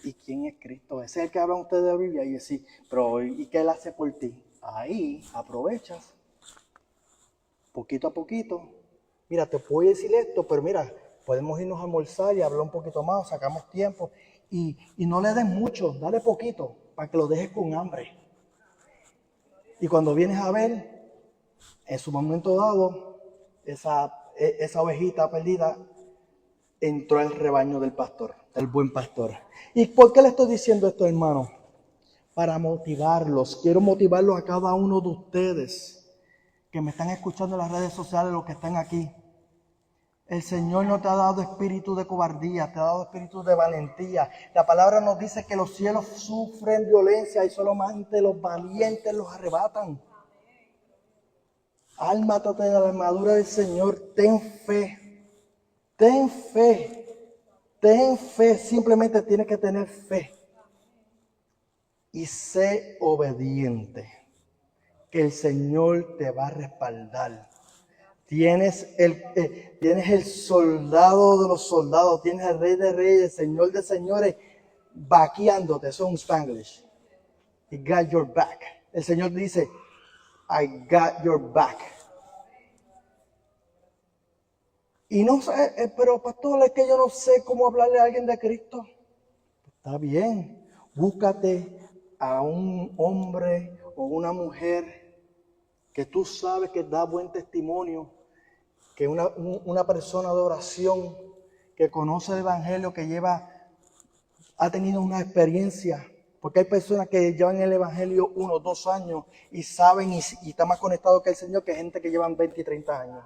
[SPEAKER 1] ¿Y quién es Cristo? Ese es el que hablan ustedes de la Biblia. Y decir, pero ¿y qué Él hace por ti? Ahí aprovechas, poquito a poquito. Mira, te puedo decir esto, pero mira, podemos irnos a almorzar y hablar un poquito más, sacamos tiempo. Y no le des mucho, dale poquito, para que lo dejes con hambre. Y cuando vienes a ver, en su momento dado, esa ovejita perdida entró al rebaño del pastor, del buen pastor. ¿Y por qué le estoy diciendo esto, hermano? Para motivarlos. Quiero motivarlos a cada uno de ustedes que me están escuchando en las redes sociales, los que están aquí. El Señor no te ha dado espíritu de cobardía, te ha dado espíritu de valentía. La palabra nos dice que los cielos sufren violencia y solamente los valientes los arrebatan. Ármate de la armadura del Señor, ten fe. Ten fe, ten fe, simplemente tienes que tener fe. Y sé obediente, que el Señor te va a respaldar. Tienes el soldado de los soldados, tienes el rey de reyes, el señor de señores, vaqueándote, eso es un Spanglish. He got your back. El Señor dice, I got your back. Y no sé, pero pastor, es que yo no sé cómo hablarle a alguien de Cristo. Está bien, búscate a un hombre o una mujer que tú sabes que da buen testimonio, que una persona de oración que conoce el evangelio, que ha tenido una experiencia, Porque hay personas que llevan el Evangelio 1 o 2 años y saben y están más conectados que el Señor que gente que llevan 20 y 30 años.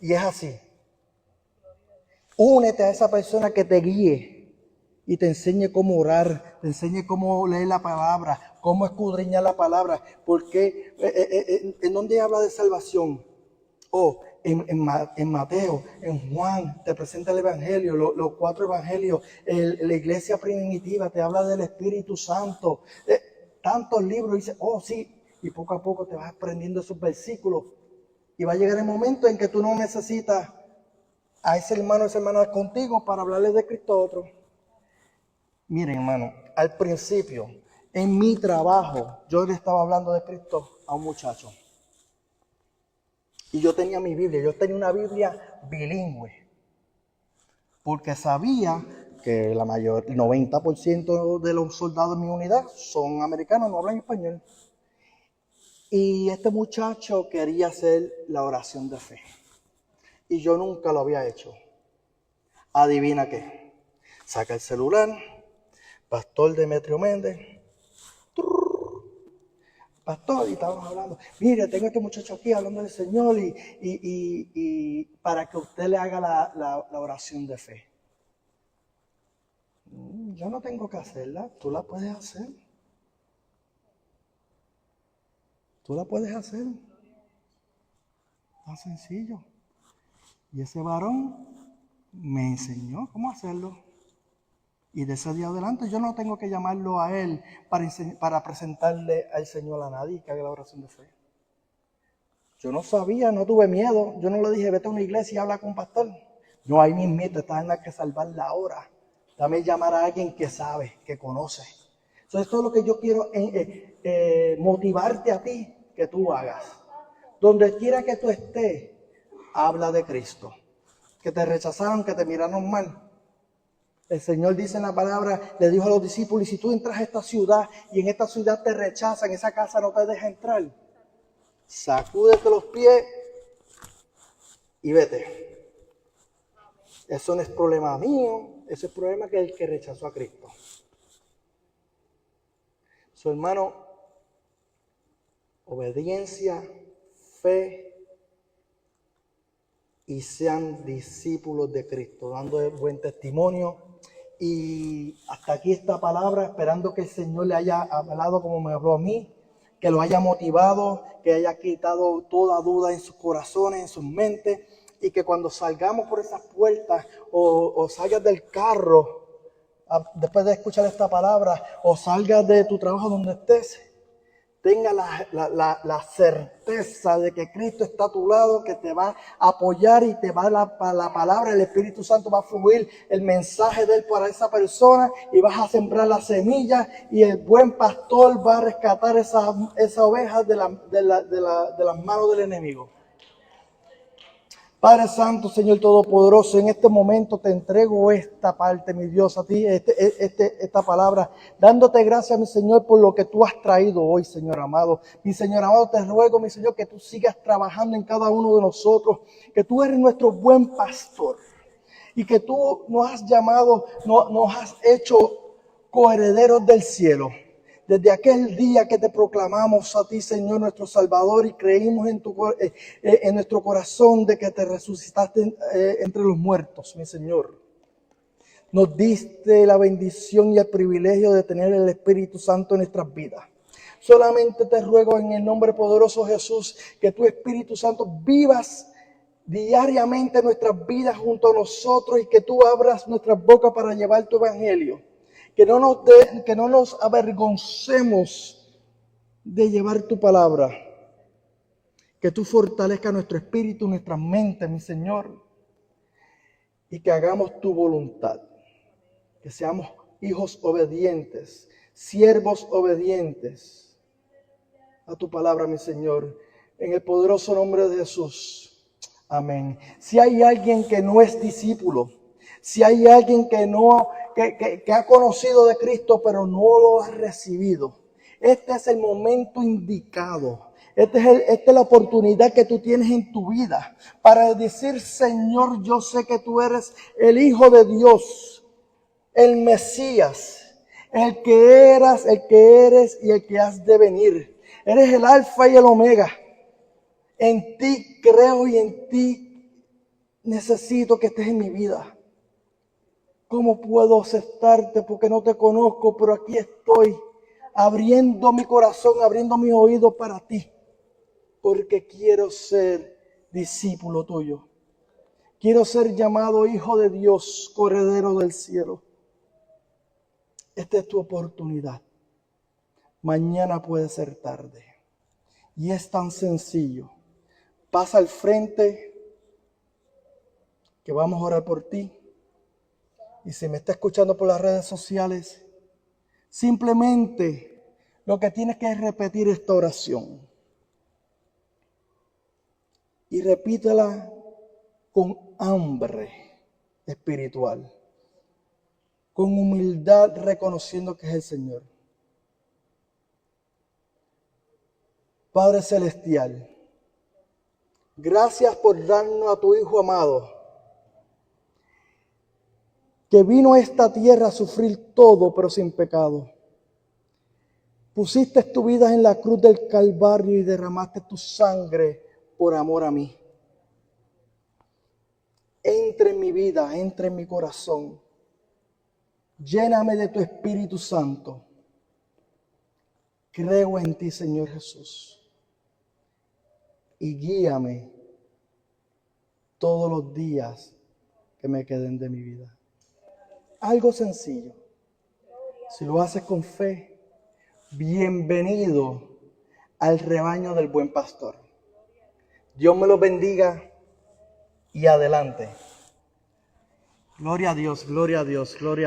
[SPEAKER 1] Y es así. Únete a esa persona que te guíe y te enseñe cómo orar, te enseñe cómo leer la palabra, cómo escudriñar la palabra. Porque ¿en dónde habla de salvación? En Mateo, en Juan, te presenta el Evangelio, los 4 Evangelios, la iglesia primitiva te habla del Espíritu Santo, tantos libros, dice, sí, y poco a poco te vas aprendiendo esos versículos, y va a llegar el momento en que tú no necesitas a ese hermano o esa hermana contigo para hablarle de Cristo a otro. Miren, hermano, al principio, en mi trabajo, yo le estaba hablando de Cristo a un muchacho. Y yo tenía mi Biblia, yo tenía una Biblia bilingüe, porque sabía que el 90% de los soldados de mi unidad son americanos, no hablan español. Y este muchacho quería hacer la oración de fe. Y yo nunca lo había hecho. Adivina qué. Saca el celular, Pastor Demetrio Méndez. Pastor, y estábamos hablando, mire, tengo a este muchacho aquí hablando del Señor y para que usted le haga la oración de fe. Yo no tengo que hacerla, tú la puedes hacer. Tú la puedes hacer. Tan sencillo. Y ese varón me enseñó cómo hacerlo. Y de ese día adelante yo no tengo que llamarlo a él para presentarle al Señor a nadie que haga la oración de fe. Yo no sabía, no tuve miedo. Yo no le dije, vete a una iglesia y habla con un pastor. No, ahí mismito, está en la que salvar la hora. Dame llamar a alguien que sabe, que conoce. Entonces, esto es lo que yo quiero motivarte a ti que tú hagas. Donde quiera que tú estés, habla de Cristo. Que te rechazaron, que te miraron mal. El Señor dice en la palabra, le dijo a los discípulos, y si tú entras a esta ciudad y en esta ciudad te rechazan, esa casa no te deja entrar, sacúdete los pies y vete. Eso no es problema mío, ese es problema que el que rechazó a Cristo. Su hermano, obediencia, fe, y sean discípulos de Cristo, dando buen testimonio. Y hasta aquí esta palabra, esperando que el Señor le haya hablado como me habló a mí, que lo haya motivado, que haya quitado toda duda en sus corazones, en sus mentes, y que cuando salgamos por esas puertas o salgas del carro, después de escuchar esta palabra, o salgas de tu trabajo donde estés, tenga la certeza de que Cristo está a tu lado, que te va a apoyar y te va la palabra, el Espíritu Santo va a fluir el mensaje de Él para esa persona y vas a sembrar la semilla y el buen pastor va a rescatar esa oveja de las manos del enemigo. Padre Santo, Señor Todopoderoso, en este momento te entrego esta parte, mi Dios, a ti, esta palabra, dándote gracias, mi Señor, por lo que tú has traído hoy, Señor amado. Mi Señor amado, te ruego, mi Señor, que tú sigas trabajando en cada uno de nosotros, que tú eres nuestro buen pastor y que tú nos has llamado, nos has hecho coherederos del cielo. Desde aquel día que te proclamamos a ti, Señor, nuestro Salvador, y creímos en nuestro corazón de que te resucitaste entre los muertos, mi Señor. Nos diste la bendición y el privilegio de tener el Espíritu Santo en nuestras vidas. Solamente te ruego en el nombre poderoso de Jesús que tu Espíritu Santo vivas diariamente nuestras vidas junto a nosotros y que tú abras nuestras bocas para llevar tu evangelio. Que no nos avergoncemos de llevar tu palabra. Que tú fortalezcas nuestro espíritu, nuestra mente, mi Señor. Y que hagamos tu voluntad. Que seamos hijos obedientes, siervos obedientes a tu palabra, mi Señor. En el poderoso nombre de Jesús. Amén. Si hay alguien que no es discípulo, si hay alguien que ha conocido de Cristo pero no lo ha recibido, este es el momento indicado. Esta es la oportunidad que tú tienes en tu vida para decir, Señor, yo sé que tú eres el Hijo de Dios, el Mesías, el que eras, el que eres y el que has de venir. Eres el alfa y el omega. En ti creo y en ti necesito que estés en mi vida. ¿Cómo puedo aceptarte porque no te conozco? Pero aquí estoy, abriendo mi corazón, abriendo mis oídos para ti. Porque quiero ser discípulo tuyo. Quiero ser llamado hijo de Dios, corredero del cielo. Esta es tu oportunidad. Mañana puede ser tarde. Y es tan sencillo. Pasa al frente, que vamos a orar por ti. Y si me está escuchando por las redes sociales, simplemente lo que tienes que es repetir esta oración. Y repítela con hambre espiritual, con humildad reconociendo que es el Señor. Padre Celestial, gracias por darnos a tu Hijo amado, que vino a esta tierra a sufrir todo, pero sin pecado. Pusiste tu vida en la cruz del Calvario y derramaste tu sangre por amor a mí. Entra en mi vida, entra en mi corazón. Lléname de tu Espíritu Santo. Creo en ti, Señor Jesús. Y guíame todos los días que me queden de mi vida. Algo sencillo. Si lo haces con fe, bienvenido al rebaño del buen pastor. Dios me los bendiga y adelante. Gloria a Dios, gloria a Dios, gloria a Dios.